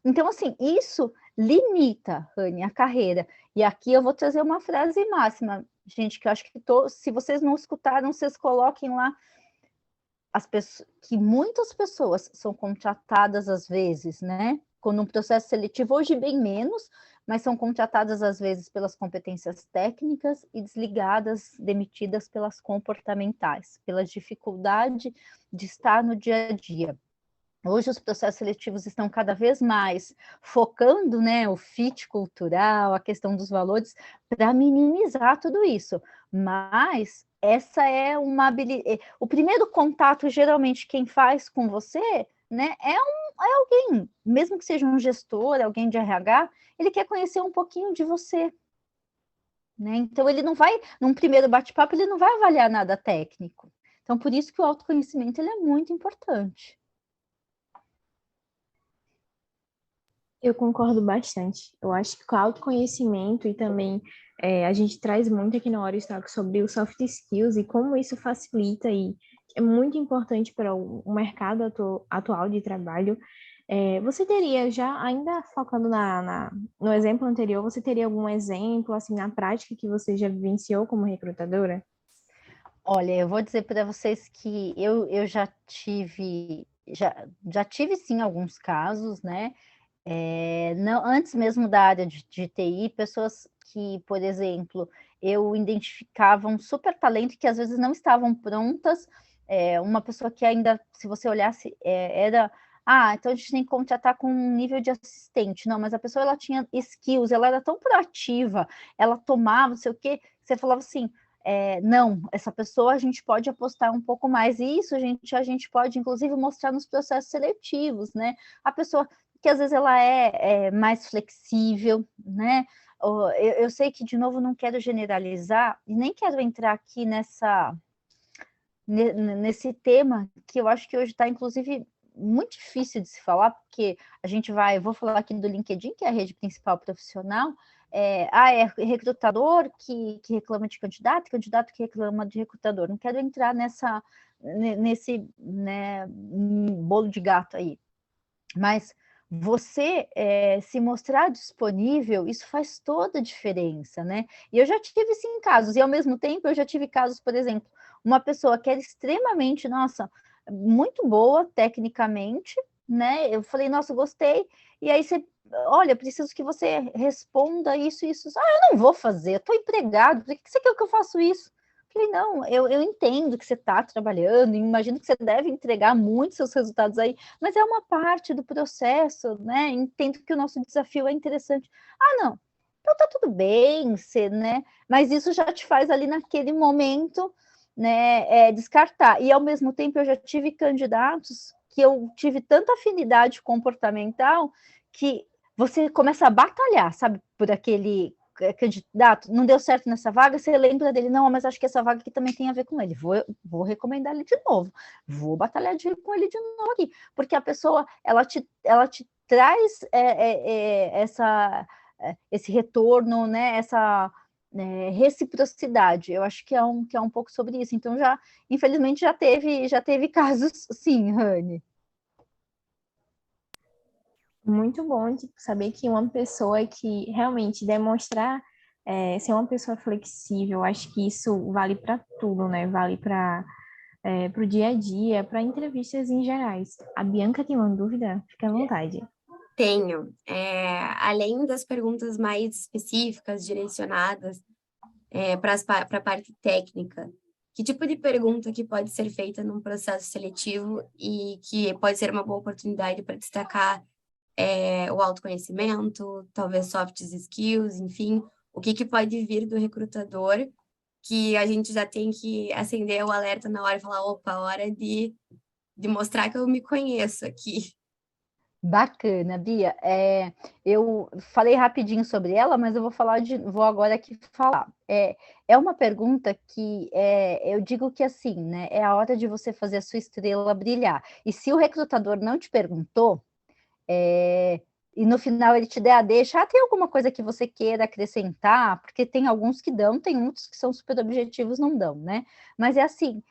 Speaker 2: Então, assim, isso limita, Rani, a carreira. E aqui eu vou trazer uma frase máxima, gente, que eu acho que se vocês não escutaram, vocês coloquem lá. que muitas pessoas são contratadas às vezes, né? Quando um processo seletivo, hoje bem menos, mas são contratadas às vezes pelas competências técnicas e desligadas, demitidas pelas comportamentais, pela dificuldade de estar no dia a dia. Hoje os processos seletivos estão cada vez mais focando, né, o fit cultural, a questão dos valores, para minimizar tudo isso. Mas essa é uma habilidade. O primeiro contato, geralmente, quem faz com você, né, é alguém, mesmo que seja um gestor, alguém de RH, ele quer conhecer um pouquinho de você. Né? Então, ele não vai, num primeiro bate-papo, ele não vai avaliar nada técnico. Então, por isso que o autoconhecimento ele é muito importante.
Speaker 1: Eu concordo bastante. Eu acho que com o autoconhecimento e também a gente traz muito aqui na Hora Stock sobre o soft skills e como isso facilita e é muito importante para o mercado atual de trabalho. Você teria já, ainda focando no exemplo anterior, você teria algum exemplo, assim, na prática que você já vivenciou como recrutadora?
Speaker 2: Olha, eu vou dizer para vocês que eu já tive sim alguns casos, né? Não, antes mesmo da área de TI, pessoas que, por exemplo, eu identificava um super talento que às vezes não estavam prontas, uma pessoa que ainda, se você olhasse, era, então a gente tem que contratar com um nível de assistente, não, mas a pessoa ela tinha skills, ela era tão proativa, ela tomava, não sei o quê, você falava assim, não, essa pessoa a gente pode apostar um pouco mais, e isso a gente pode, inclusive, mostrar nos processos seletivos, né? A pessoa que às vezes ela é mais flexível, né? Eu sei que, de novo, não quero generalizar, e nem quero entrar aqui nesse tema, que eu acho que hoje está, inclusive, muito difícil de se falar, porque eu vou falar aqui do LinkedIn, que é a rede principal profissional, é recrutador que reclama de candidato, candidato que reclama de recrutador. Não quero entrar nesse, né, bolo de gato aí. Mas você se mostrar disponível, isso faz toda a diferença, né? E eu já tive, sim, casos, e ao mesmo tempo eu já tive casos, por exemplo, uma pessoa que era extremamente, nossa, muito boa tecnicamente, né? Eu falei, nossa, gostei, e aí você, olha, preciso que você responda isso e isso. Eu não vou fazer, eu estou empregado, por que você quer que eu faça isso? Falei, não, eu entendo que você está trabalhando, imagino que você deve entregar muitos seus resultados aí, mas é uma parte do processo, né? Entendo que o nosso desafio é interessante. Não, então tá tudo bem, você, né? Mas isso já te faz ali naquele momento, né, descartar. E ao mesmo tempo eu já tive candidatos que eu tive tanta afinidade comportamental que você começa a batalhar, sabe, por aquele candidato, não deu certo nessa vaga, você lembra dele, não, mas acho que essa vaga aqui também tem a ver com ele, vou recomendar ele de novo, vou batalhar com ele de novo aqui, porque a pessoa, ela te traz esse retorno, né, essa reciprocidade, eu acho que é um pouco sobre isso, então infelizmente já teve casos, sim, Rani.
Speaker 1: Muito bom, tipo, saber que uma pessoa que realmente demonstrar ser uma pessoa flexível, acho que isso vale para tudo, né? Vale para o dia a dia, para entrevistas em gerais. A Bianca tem uma dúvida? Fica à vontade.
Speaker 3: Tenho. Além das perguntas mais específicas, direcionadas para a parte técnica, que tipo de pergunta que pode ser feita num processo seletivo e que pode ser uma boa oportunidade para destacar o autoconhecimento, talvez soft skills, enfim, o que pode vir do recrutador que a gente já tem que acender o alerta na hora e falar, opa, hora de mostrar que eu me conheço aqui.
Speaker 2: Bacana, Bia. Eu falei rapidinho sobre ela, mas eu vou agora aqui falar. É uma pergunta que eu digo que assim, né? É a hora de você fazer a sua estrela brilhar. E se o recrutador não te perguntou, e no final ele te der a deixa, tem alguma coisa que você queira acrescentar? Porque tem alguns que dão, tem outros que são super objetivos, não dão, né? Mas é assim,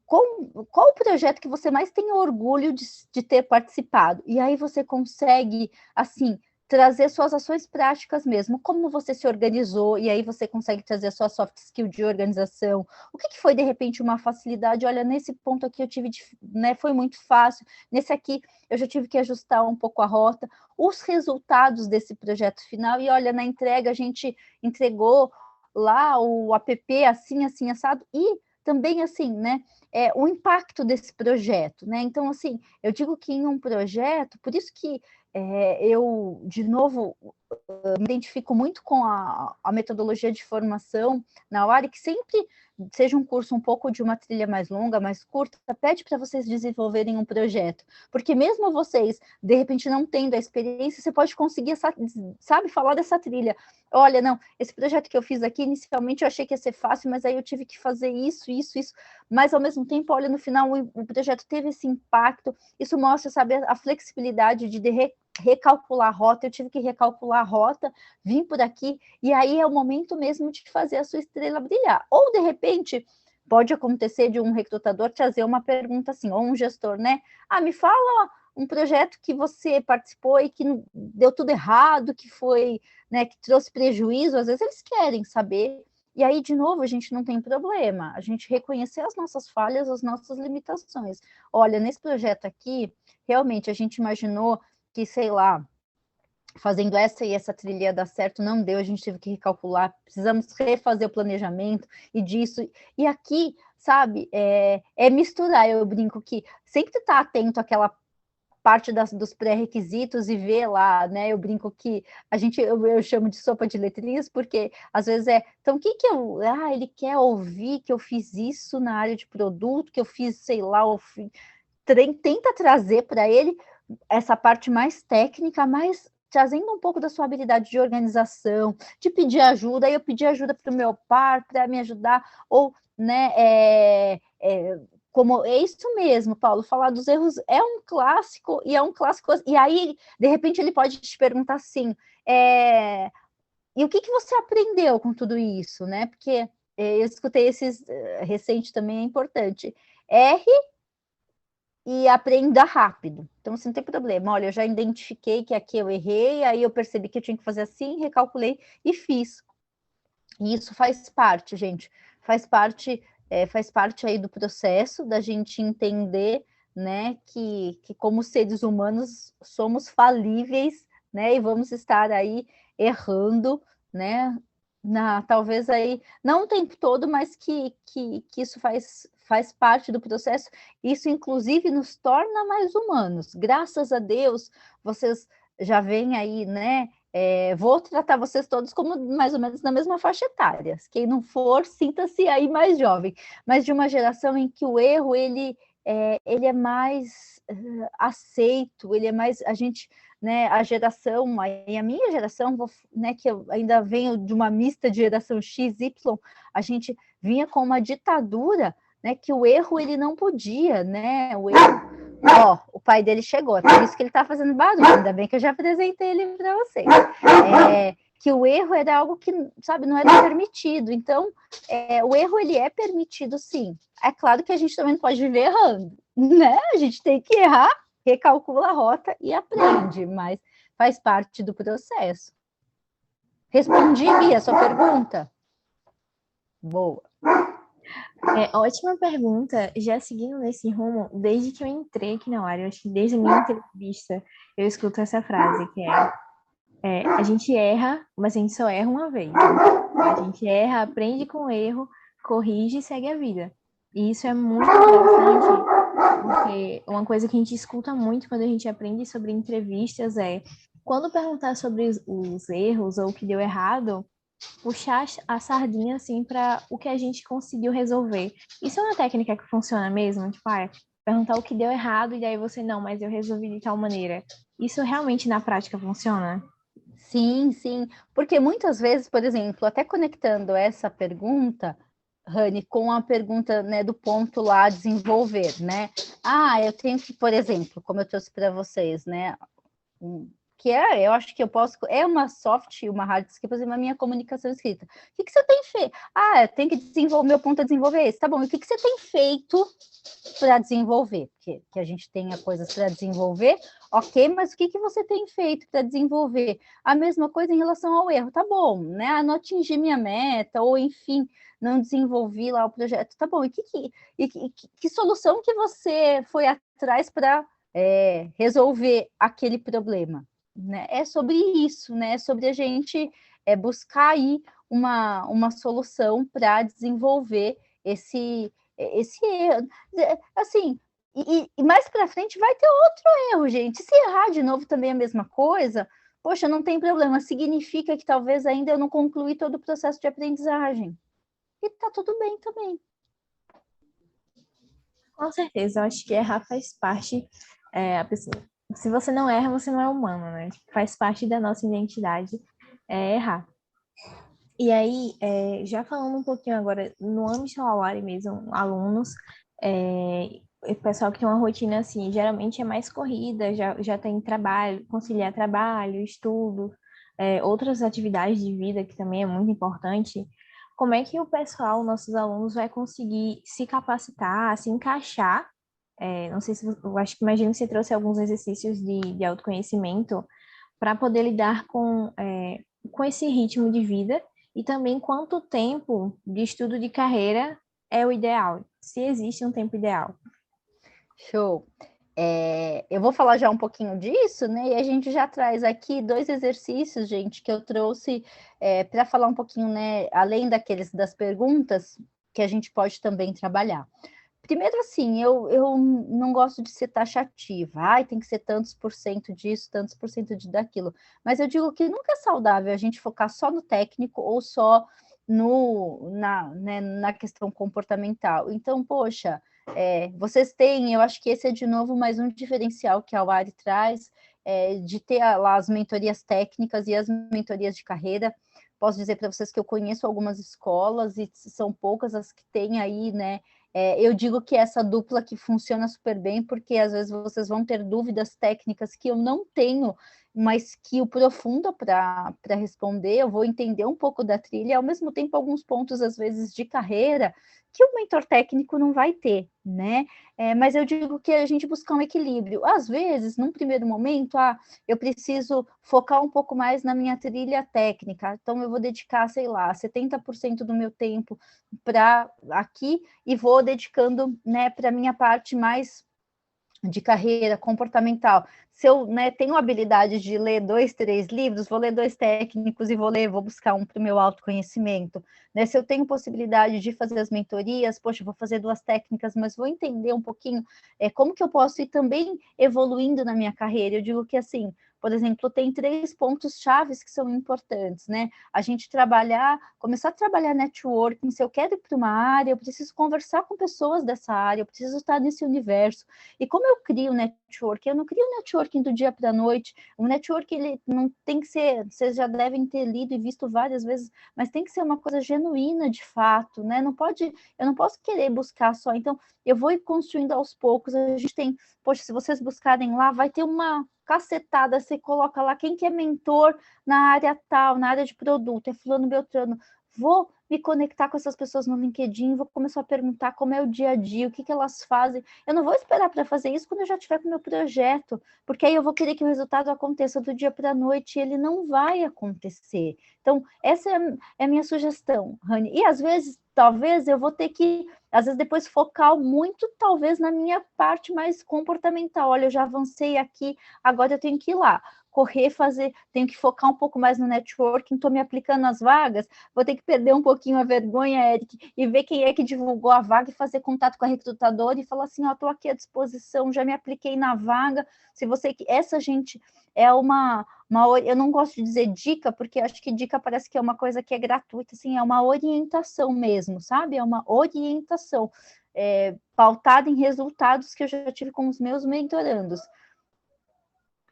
Speaker 2: qual o projeto que você mais tem orgulho de ter participado? E aí você consegue, assim, trazer suas ações práticas mesmo, como você se organizou, e aí você consegue trazer a sua soft skill de organização, o que foi, de repente, uma facilidade, olha, nesse ponto aqui eu tive, né, foi muito fácil, nesse aqui eu já tive que ajustar um pouco a rota, os resultados desse projeto final, e olha, na entrega a gente entregou lá o app assim, assim, assado, e também, assim, né, o impacto desse projeto, né, então, assim, eu digo que em um projeto, por isso que eu, de novo, me identifico muito com a metodologia de formação na UARI, que sempre seja um curso um pouco de uma trilha mais longa, mais curta, pede para vocês desenvolverem um projeto, porque mesmo vocês, de repente, não tendo a experiência, você pode conseguir, sabe, falar dessa trilha. Olha, não, esse projeto que eu fiz aqui, inicialmente eu achei que ia ser fácil, mas aí eu tive que fazer isso, mas ao mesmo tempo, olha, no final o projeto teve esse impacto, isso mostra, sabe, a flexibilidade de recalcular a rota, eu tive que recalcular a rota, vim por aqui, e aí é o momento mesmo de fazer a sua estrela brilhar. Ou, de repente, pode acontecer de um recrutador trazer uma pergunta assim, ou um gestor, né? Ah, me fala um projeto que você participou e que deu tudo errado, que foi, né, que trouxe prejuízo, às vezes eles querem saber, e aí, de novo, a gente não tem problema, a gente reconhecer as nossas falhas, as nossas limitações. Olha, nesse projeto aqui, realmente, a gente imaginou que, sei lá, fazendo essa e essa trilha ia dar certo, não deu, a gente teve que recalcular, precisamos refazer o planejamento e disso. E aqui, sabe, misturar, eu brinco que sempre tá atento àquela parte dos pré-requisitos e ver lá, né, eu brinco que eu chamo de sopa de letrinhas, porque às vezes então o que ele quer ouvir que eu fiz isso na área de produto, que eu fiz, sei lá, tenta trazer para ele essa parte mais técnica, mas trazendo um pouco da sua habilidade de organização, de pedir ajuda, aí eu pedi ajuda para o meu par, para me ajudar, ou, né, como é isso mesmo, Paulo, falar dos erros é um clássico, e aí, de repente, ele pode te perguntar assim, e o que você aprendeu com tudo isso, né? Porque eu escutei esses recente também, é importante. R e aprenda rápido. Então, assim, não tem problema. Olha, eu já identifiquei que aqui eu errei, aí eu percebi que eu tinha que fazer assim, recalculei e fiz. E isso faz parte, gente. Faz parte aí do processo da gente entender, né, que como seres humanos somos falíveis, né, e vamos estar aí errando, né, talvez aí, não o tempo todo, mas que isso faz parte do processo, isso inclusive nos torna mais humanos. Graças a Deus, vocês já veem aí, né, vou tratar vocês todos como mais ou menos na mesma faixa etária. Quem não for, sinta-se aí mais jovem, mas de uma geração em que o erro ele é mais aceito, ele é mais a gente, né? A geração, a minha geração, né? Que eu ainda venho de uma mista de geração X, Y, a gente vinha com uma ditadura, né? Que o erro ele não podia, né? O erro o pai dele chegou, por isso que ele está fazendo barulho, ainda bem que eu já apresentei ele para vocês. Que o erro era algo que, sabe, não era permitido. Então, o erro, ele é permitido, sim. É claro que a gente também não pode viver errando, né? A gente tem que errar, recalcula a rota e aprende, mas faz parte do processo. Respondi, Bia, a sua pergunta? Boa.
Speaker 1: Ótima pergunta. Já seguindo nesse rumo, desde que eu entrei aqui na área, eu acho que desde a minha entrevista, eu escuto essa frase, que a gente erra, mas a gente só erra uma vez. A gente erra, aprende com o erro, corrige e segue a vida. E isso é muito interessante, porque uma coisa que a gente escuta muito quando a gente aprende sobre entrevistas quando perguntar sobre os erros ou o que deu errado, puxar a sardinha assim para o que a gente conseguiu resolver. Isso é uma técnica que funciona mesmo? Tipo, perguntar o que deu errado e daí você, não, mas eu resolvi de tal maneira. Isso realmente na prática funciona?
Speaker 2: Sim, sim. Porque muitas vezes, por exemplo, até conectando essa pergunta, Rani, com a pergunta, né, do ponto lá desenvolver, né? Eu tenho que, por exemplo, como eu trouxe para vocês, né, que eu acho que eu posso, é uma soft, uma hard skill, por exemplo, a minha comunicação escrita. O que você tem feito? Eu tenho que desenvolver, meu ponto é desenvolver esse, tá bom, e o que você tem feito para desenvolver? Porque que a gente tenha coisas para desenvolver, ok, mas o que você tem feito para desenvolver? A mesma coisa em relação ao erro, tá bom, né? Não atingi minha meta, ou enfim, não desenvolvi lá o projeto, tá bom, que solução que você foi atrás para resolver aquele problema? Né? É sobre isso, né? É sobre a gente buscar aí uma solução para desenvolver esse erro. Assim, e mais para frente vai ter outro erro, gente. Se errar de novo também é a mesma coisa, poxa, não tem problema. Significa que talvez ainda eu não concluí todo o processo de aprendizagem. E tá tudo bem também.
Speaker 1: Com certeza, eu acho que errar faz parte. A pessoa, se você não erra, você não é humano, né? Faz parte da nossa identidade errar. E aí, já falando um pouquinho agora, no âmbito escolar mesmo, alunos, o pessoal que tem uma rotina assim, geralmente é mais corrida, já tem trabalho, conciliar trabalho, estudo, outras atividades de vida que também é muito importante. Como é que o pessoal, nossos alunos, vai conseguir se capacitar, se encaixar? Não sei se eu acho que imagino que você trouxe alguns exercícios de autoconhecimento para poder lidar com esse ritmo de vida e também quanto tempo de estudo de carreira é o ideal, se existe um tempo ideal.
Speaker 2: Show. Eu vou falar já um pouquinho disso, né? E a gente já traz aqui 2 exercícios, gente, que eu trouxe para falar um pouquinho, né? Além das perguntas, que a gente pode também trabalhar. Primeiro, assim, eu não gosto de ser taxativa. Tem que ser tantos por cento disso, tantos por cento daquilo. Mas eu digo que nunca é saudável a gente focar só no técnico ou só na questão comportamental. Então, poxa, vocês têm, eu acho que esse é de novo mais um diferencial que a UARI traz, de ter lá as mentorias técnicas e as mentorias de carreira. Posso dizer para vocês que eu conheço algumas escolas e são poucas as que têm aí, né? Eu digo que essa dupla que funciona super bem, porque às vezes vocês vão ter dúvidas técnicas que eu não tenho uma skill profunda para responder, eu vou entender um pouco da trilha, ao mesmo tempo alguns pontos, às vezes, de carreira, que o mentor técnico não vai ter, né? Mas eu digo que a gente buscar um equilíbrio. Às vezes, num primeiro momento, eu preciso focar um pouco mais na minha trilha técnica, então eu vou dedicar, sei lá, 70% do meu tempo para aqui e vou dedicando, né, para a minha parte mais de carreira comportamental. Se eu, né, tenho habilidade de ler 2, 3 livros, vou ler 2 técnicos e vou buscar um para o meu autoconhecimento. Né? Se eu tenho possibilidade de fazer as mentorias, poxa, vou fazer 2 técnicas, mas vou entender um pouquinho como que eu posso ir também evoluindo na minha carreira. Eu digo que, assim, por exemplo, tem 3 pontos chaves que são importantes, né? A gente começar a trabalhar networking. Se eu quero ir para uma área, eu preciso conversar com pessoas dessa área, eu preciso estar nesse universo. E como eu crio networking? Eu não crio networking do dia para a noite. O networking, ele não tem que ser, vocês já devem ter lido e visto várias vezes, mas tem que ser uma coisa genuína de fato, né? Eu não posso querer buscar só. Então, eu vou ir construindo aos poucos. A gente tem, poxa, se vocês buscarem lá, vai ter uma cacetada, você coloca lá quem que é mentor na área tal, na área de produto, é fulano Beltrano. Vou me conectar com essas pessoas no LinkedIn, vou começar a perguntar como é o dia a dia, o que elas fazem. Eu não vou esperar para fazer isso quando eu já tiver com o meu projeto, porque aí eu vou querer que o resultado aconteça do dia para a noite e ele não vai acontecer. Então, essa é a minha sugestão, Rani. E às vezes, talvez eu vou ter que, às vezes, depois focar muito, talvez, na minha parte mais comportamental. Olha, eu já avancei aqui, agora eu tenho que ir lá correr, tenho que focar um pouco mais no networking, estou me aplicando nas vagas, vou ter que perder um pouquinho a vergonha, Eric, e ver quem é que divulgou a vaga e fazer contato com a recrutadora e falar assim, estou aqui à disposição, já me apliquei na vaga, se você... Essa, gente, é uma eu não gosto de dizer dica, porque acho que dica parece que é uma coisa que é gratuita, assim, é uma orientação mesmo, sabe? É uma orientação pautada em resultados que eu já tive com os meus mentorandos.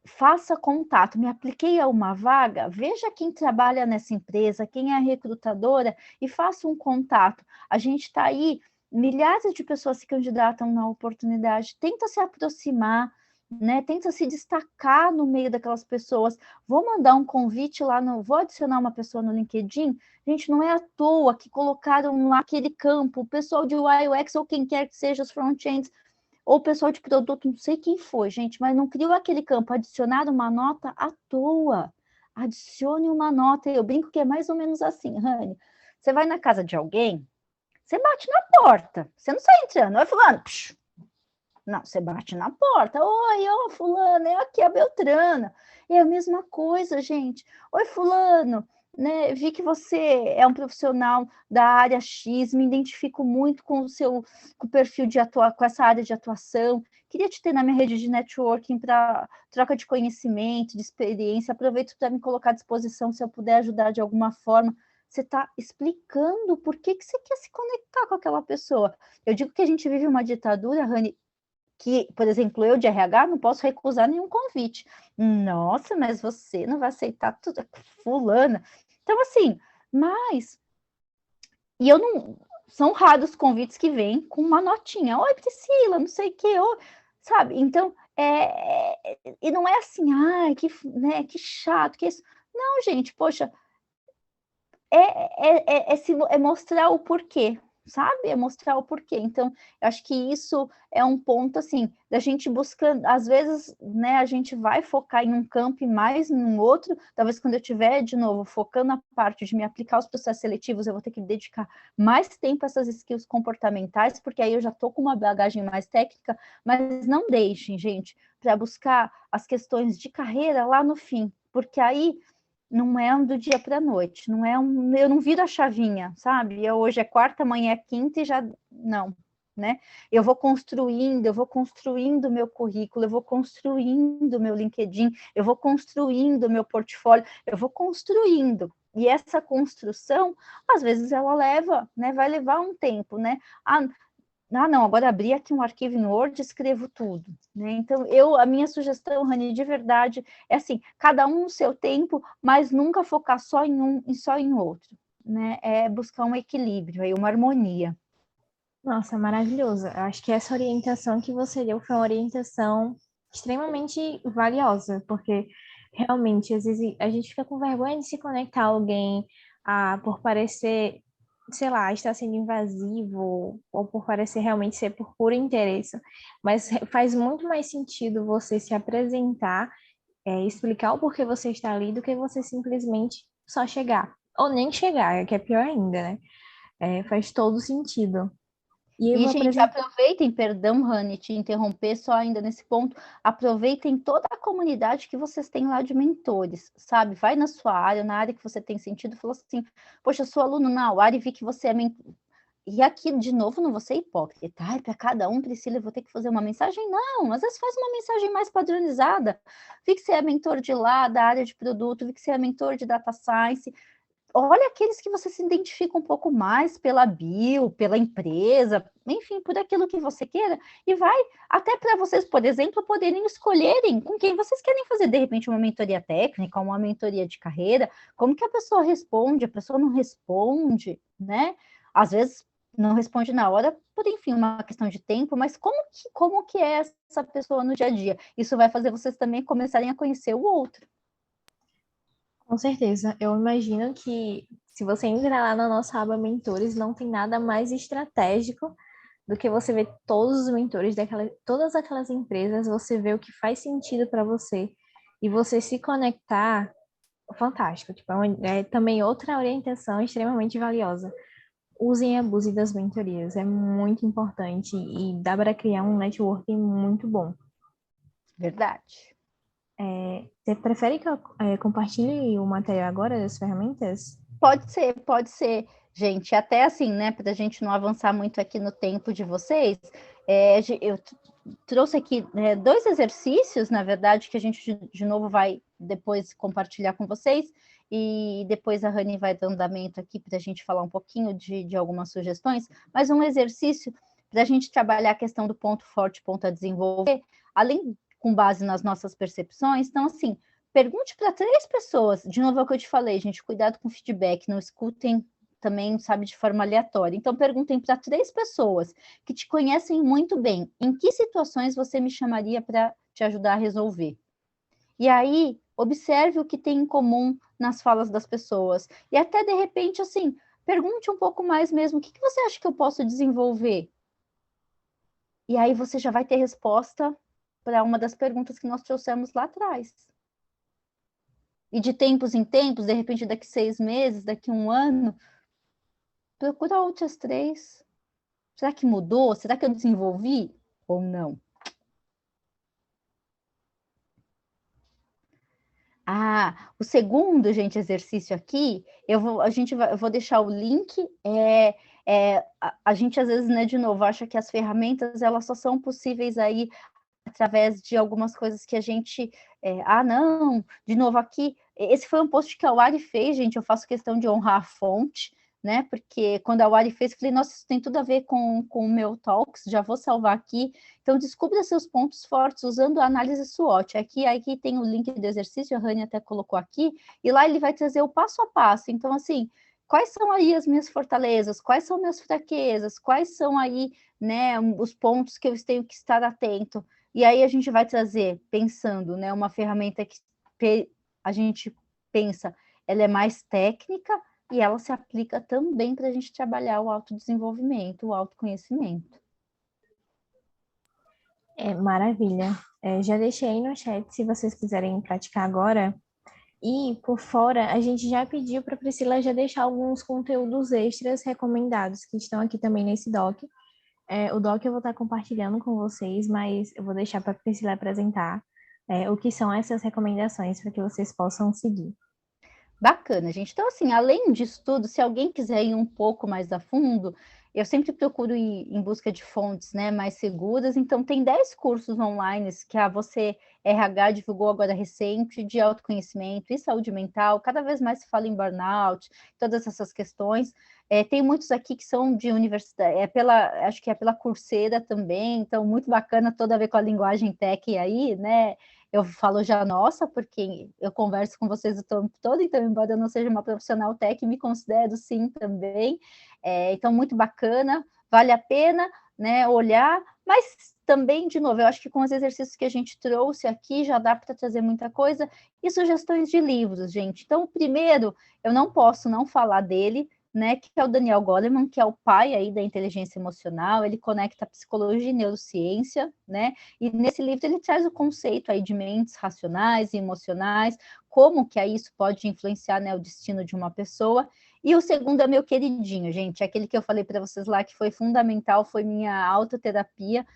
Speaker 2: Faça contato, me apliquei a uma vaga, veja quem trabalha nessa empresa, quem é a recrutadora e faça um contato. A gente está aí, milhares de pessoas se candidatam na oportunidade, tenta se aproximar, né? Tenta se destacar no meio daquelas pessoas. Vou mandar um convite lá, vou adicionar uma pessoa no LinkedIn. Gente, não é à toa que colocaram lá aquele campo, o pessoal de UI, UX ou quem quer que seja os front-ends, ou o pessoal de produto, não sei quem foi, gente, mas não criou aquele campo, adicionar uma nota à toa. Adicione uma nota. Eu brinco que é mais ou menos assim, Rani. Você vai na casa de alguém, você bate na porta, você não sai entrando. Oi, fulano. Psh. Não, você bate na porta. Oi, ô, fulano, é aqui a Beltrana. É a mesma coisa, gente. Oi, fulano, né? Vi que você é um profissional da área X, me identifico muito com com o perfil de com essa área de atuação. Queria te ter na minha rede de networking para troca de conhecimento, de experiência. Aproveito para me colocar à disposição se eu puder ajudar de alguma forma. Você está explicando por que você quer se conectar com aquela pessoa. Eu digo que a gente vive uma ditadura, Rani, que, por exemplo, eu de RH não posso recusar nenhum convite. Nossa, mas você não vai aceitar tudo, fulana. Então, assim, mas... E eu não... São raros os convites que vêm com uma notinha. Oi, Priscila, não sei o quê. Sabe? Então, e não é assim, ai, que chato, que isso. Não, gente, poxa, é mostrar o porquê, sabe? É mostrar o porquê. Então, eu acho que isso é um ponto, assim, da gente buscando, às vezes, né, a gente vai focar em um campo e mais em um outro, talvez quando eu estiver, de novo, focando na parte de me aplicar aos processos seletivos, eu vou ter que dedicar mais tempo a essas skills comportamentais, porque aí eu já estou com uma bagagem mais técnica, mas não deixem, gente, para buscar as questões de carreira lá no fim, porque aí não é do dia para a noite, eu não viro a chavinha, sabe? Hoje é quarta, amanhã é quinta e já não, né? Eu vou construindo meu currículo, eu vou construindo meu LinkedIn, eu vou construindo meu portfólio, eu vou construindo. E essa construção, às vezes ela leva, né? Vai levar um tempo, né? Não, agora abri aqui um arquivo em Word e escrevo tudo, né? Então, a minha sugestão, Rani, de verdade, é assim, cada um no seu tempo, mas nunca focar só em um e só em outro, né? É buscar um equilíbrio, aí, uma harmonia.
Speaker 1: Nossa, maravilhoso. Eu acho que essa orientação que você deu foi uma orientação extremamente valiosa, porque realmente, às vezes, a gente fica com vergonha de se conectar a alguém por parecer, sei lá, estar sendo invasivo, ou por parecer realmente ser por puro interesse. Mas faz muito mais sentido você se apresentar, explicar o porquê você está ali, do que você simplesmente só chegar. Ou nem chegar, que é pior ainda, né? Faz todo sentido. E eu
Speaker 2: E,
Speaker 1: vou
Speaker 2: gente,
Speaker 1: apresentar.
Speaker 2: aproveitem, perdão, Rani, te interromper só ainda nesse ponto, aproveitem toda a comunidade que vocês têm lá de mentores, sabe? Vai na sua área, na área que você tem sentido, falou assim, poxa, eu sou aluno na área e vi que você é mentor. E aqui, de novo, não vou ser hipócrita. Ai, para cada um, Priscila, eu vou ter que fazer uma mensagem? Não, às vezes faz uma mensagem mais padronizada. Vi que você é mentor de lá, da área de produto, vi que você é mentor de data science. Olha aqueles que você se identifica um pouco mais pela bio, pela empresa, enfim, por aquilo que você queira, e vai até para vocês, por exemplo, poderem escolherem com quem vocês querem fazer, de repente, uma mentoria técnica, uma mentoria de carreira, como que a pessoa responde, a pessoa não responde, né? Às vezes não responde na hora, por enfim, uma questão de tempo, mas como que é essa pessoa no dia a dia? Isso vai fazer vocês também começarem a conhecer o outro.
Speaker 1: Com certeza. Eu imagino que se você entrar lá na nossa aba mentores, não tem nada mais estratégico do que você ver todos os mentores todas aquelas empresas, você vê o que faz sentido para você e você se conectar, fantástico. Tipo, é também outra orientação extremamente valiosa. Usem e abusem das mentorias, é muito importante e dá para criar um networking muito bom.
Speaker 2: Verdade.
Speaker 1: Você prefere que eu compartilhe o material agora das ferramentas?
Speaker 2: Pode ser, gente. Até assim, né, para a gente não avançar muito aqui no tempo de vocês, eu trouxe aqui 2 exercícios, na verdade, que a gente de novo vai depois compartilhar com vocês, e depois a Rani vai dar andamento aqui para a gente falar um pouquinho de algumas sugestões, mas um exercício para a gente trabalhar a questão do ponto forte, ponto a desenvolver, além com base nas nossas percepções. Então, assim, pergunte para 3 pessoas, de novo é o que eu te falei, gente, cuidado com feedback, não escutem também, sabe, de forma aleatória. Então, perguntem para 3 pessoas que te conhecem muito bem, em que situações você me chamaria para te ajudar a resolver? E aí, observe o que tem em comum nas falas das pessoas. E até, de repente, assim, pergunte um pouco mais mesmo, o que você acha que eu posso desenvolver? E aí você já vai ter resposta para uma das perguntas que nós trouxemos lá atrás. E de tempos em tempos, de repente daqui 6 meses, daqui 1 ano, procura outras 3. Será que mudou? Será que eu desenvolvi ou não? O segundo, gente, exercício aqui, eu vou deixar o link. A gente às vezes, né, de novo, acha que as ferramentas elas só são possíveis aí através de algumas coisas que a gente, não, de novo aqui, esse foi um post que a Wari fez, gente, eu faço questão de honrar a fonte, né, porque quando a Wari fez, eu falei, nossa, isso tem tudo a ver com o meu Talks, já vou salvar aqui. Então, descubra seus pontos fortes usando a análise SWOT. Aqui tem o link do exercício, a Rani até colocou aqui, e lá ele vai trazer o passo a passo. Então, assim, quais são aí as minhas fortalezas, quais são minhas fraquezas, quais são aí, né, os pontos que eu tenho que estar atento. E aí a gente vai trazer, pensando, né, uma ferramenta que a gente pensa, ela é mais técnica e ela se aplica também para a gente trabalhar o autodesenvolvimento, o autoconhecimento.
Speaker 1: Maravilha. Já deixei aí no chat se vocês quiserem praticar agora. E por fora, a gente já pediu para a Priscila já deixar alguns conteúdos extras recomendados que estão aqui também nesse doc. O doc eu vou estar compartilhando com vocês, mas eu vou deixar para a Priscila apresentar o que são essas recomendações para que vocês possam seguir.
Speaker 2: Bacana, gente. Então, assim, além disso tudo, se alguém quiser ir um pouco mais a fundo, eu sempre procuro ir em busca de fontes, né, mais seguras. Então, tem 10 cursos online que a Você RH divulgou agora recente, de autoconhecimento e saúde mental. Cada vez mais se fala em burnout, todas essas questões. Tem muitos aqui que são de universidade, acho que é pela Coursera também, então muito bacana, toda a ver com a linguagem tech aí, né? Eu falo já nossa, porque eu converso com vocês o tempo todo, então, embora eu não seja uma profissional tech, me considero sim também. Então, muito bacana, vale a pena, né, olhar, mas também, de novo, eu acho que com os exercícios que a gente trouxe aqui, já dá para trazer muita coisa, e sugestões de livros, gente. Então, o primeiro, eu não posso não falar dele, né, que é o Daniel Goleman, que é o pai aí da inteligência emocional, ele conecta psicologia e neurociência, né, e nesse livro ele traz o conceito aí de mentes racionais e emocionais, como que aí isso pode influenciar, né, o destino de uma pessoa. E o segundo é meu queridinho, gente, aquele que eu falei para vocês lá, que foi fundamental, foi minha autoterapia.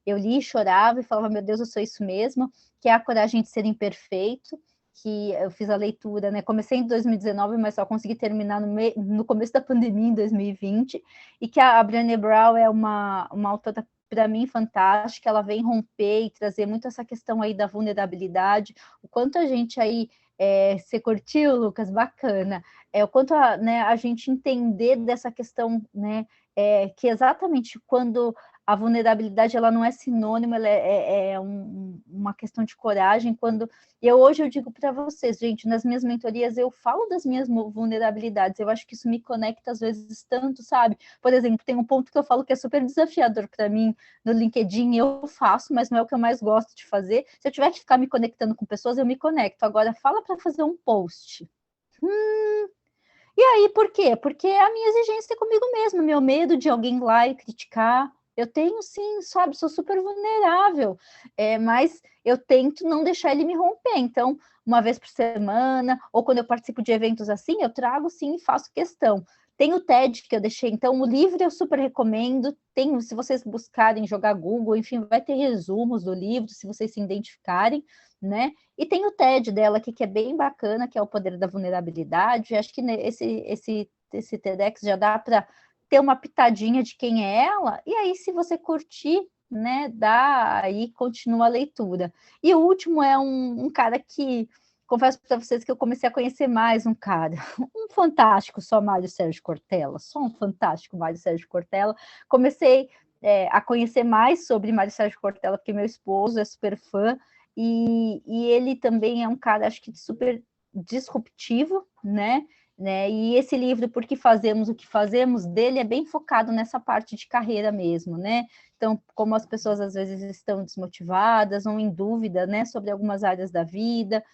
Speaker 2: Eu li e chorava e falava, meu Deus, eu sou isso mesmo, que é A Coragem de Ser Imperfeito, que eu fiz a leitura, né? Comecei em 2019, mas só consegui terminar no começo da pandemia, em 2020, e que a Brené Brown é uma autora, para mim, fantástica. Ela vem romper e trazer muito essa questão aí da vulnerabilidade, o quanto a gente aí, você curtiu, Lucas? Bacana. O quanto a gente entender dessa questão, né, que exatamente quando a vulnerabilidade ela não é sinônimo, ela uma questão de coragem. Hoje eu digo para vocês, gente, nas minhas mentorias eu falo das minhas vulnerabilidades, eu acho que isso me conecta às vezes tanto, sabe? Por exemplo, tem um ponto que eu falo que é super desafiador para mim no LinkedIn, eu faço, mas não é o que eu mais gosto de fazer. Se eu tiver que ficar me conectando com pessoas, eu me conecto. Agora, fala para fazer um post. E aí, por quê? Porque é a minha exigência comigo mesma, meu medo de alguém ir lá e criticar. Eu tenho sim, sabe, sou super vulnerável, mas eu tento não deixar ele me romper. Então, uma vez por semana, ou quando eu participo de eventos assim, eu trago sim e faço questão. Tem o TED que eu deixei, então o livro eu super recomendo. Tem, se vocês buscarem, jogar Google, enfim, vai ter resumos do livro, se vocês se identificarem, né? E tem o TED dela aqui, que é bem bacana, que é o Poder da Vulnerabilidade. Acho que esse TEDx já dá para ter uma pitadinha de quem é ela, e aí, se você curtir, né, dá aí, continua a leitura. E o último é um cara que, confesso para vocês que eu comecei a conhecer mais um cara, um fantástico, só Mário Sérgio Cortella, só um fantástico Mário Sérgio Cortella. Comecei a conhecer mais sobre Mário Sérgio Cortella, porque meu esposo é super fã, e ele também é um cara, acho que super disruptivo, né? né? E esse livro, Por que Fazemos o que Fazemos, dele é bem focado nessa parte de carreira mesmo, né? Então, como as pessoas às vezes estão desmotivadas ou em dúvida, né, sobre algumas áreas da vida,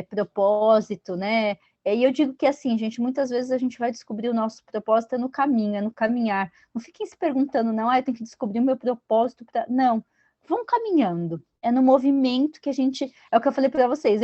Speaker 2: propósito, né? E eu digo que assim, gente, muitas vezes a gente vai descobrir o nosso propósito no caminho, é no caminhar. Não fiquem se perguntando, não, eu tenho que descobrir o meu propósito para. Não, vão caminhando. É no movimento que a gente. É o que eu falei para vocês.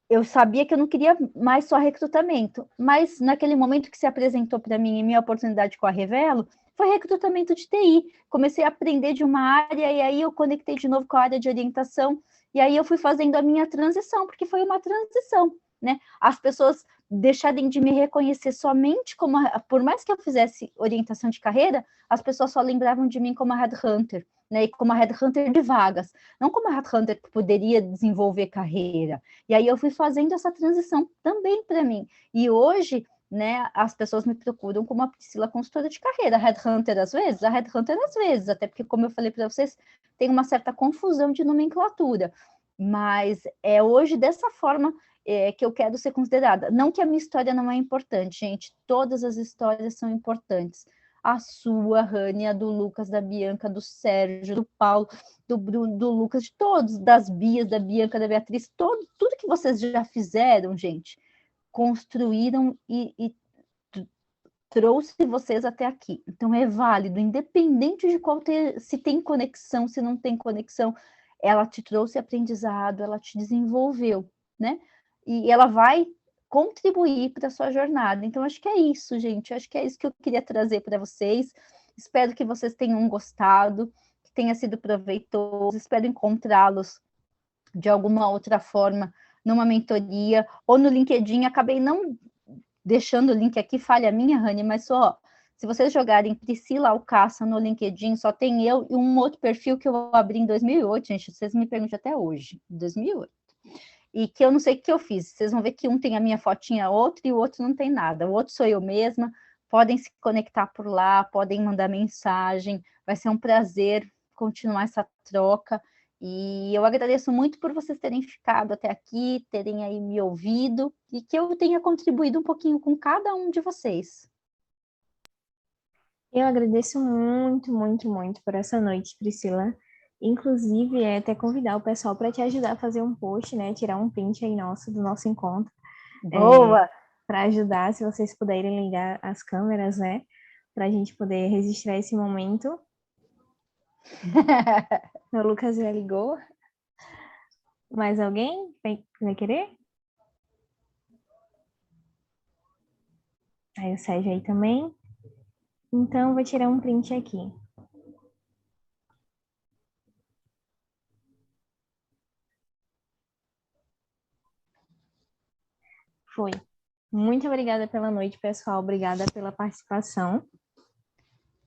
Speaker 2: Eu sabia que eu não queria mais só recrutamento, mas naquele momento que se apresentou para mim em minha oportunidade com a Revelo, foi recrutamento de TI. Comecei a aprender de uma área e aí eu conectei de novo com a área de orientação e aí eu fui fazendo a minha transição, porque foi uma transição, né? As pessoas deixarem de me reconhecer somente como, por mais que eu fizesse orientação de carreira, as pessoas só lembravam de mim como a headhunter, né? E como a headhunter de vagas, não como a headhunter que poderia desenvolver carreira. E aí eu fui fazendo essa transição também para mim. E hoje, né, as pessoas me procuram como a Priscila consultora de carreira, a headhunter às vezes, até porque, como eu falei para vocês, tem uma certa confusão de nomenclatura. Mas é hoje dessa forma que eu quero ser considerada. Não que a minha história não é importante, gente, todas as histórias são importantes. A sua, Rani, a do Lucas, da Bianca, do Sérgio, do Paulo, do Bruno, do Lucas, de todos, das Bias, da Bianca, da Beatriz, tudo que vocês já fizeram, gente, construíram e trouxe vocês até aqui. Então é válido, independente de se tem conexão, se não tem conexão, ela te trouxe aprendizado, ela te desenvolveu, né? E ela vai contribuir para a sua jornada. Então, acho que é isso, gente. Acho que é isso que eu queria trazer para vocês. Espero que vocês tenham gostado, que tenha sido proveitoso. Espero encontrá-los de alguma outra forma numa mentoria ou no LinkedIn. Acabei não deixando o link aqui, falha minha, Rani, mas só, se vocês jogarem Priscila Alcácer no LinkedIn, só tem eu e um outro perfil que eu abri em 2008, gente, vocês me perguntam até hoje, 2008. E que eu não sei o que eu fiz. Vocês vão ver que um tem a minha fotinha, outro, e o outro não tem nada. O outro sou eu mesma. Podem se conectar por lá, podem mandar mensagem. Vai ser um prazer continuar essa troca. E eu agradeço muito por vocês terem ficado até aqui, terem aí me ouvido e que eu tenha contribuído um pouquinho com cada um de vocês.
Speaker 1: Eu agradeço muito, muito, muito por essa noite, Priscila. Inclusive, até convidar o pessoal para te ajudar a fazer um post, né? Tirar um print aí do nosso encontro.
Speaker 2: Boa!
Speaker 1: Para ajudar, se vocês puderem ligar as câmeras, né? Para a gente poder registrar esse momento. O Lucas já ligou. Mais alguém vai querer? Aí o Sérgio aí também. Então, vou tirar um print aqui. Foi. Muito obrigada pela noite, pessoal. Obrigada pela participação.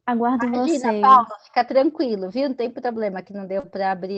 Speaker 1: Aguardo
Speaker 2: Imagina,
Speaker 1: vocês.
Speaker 2: Paulo, fica tranquilo, viu? Não tem problema que não deu para abrir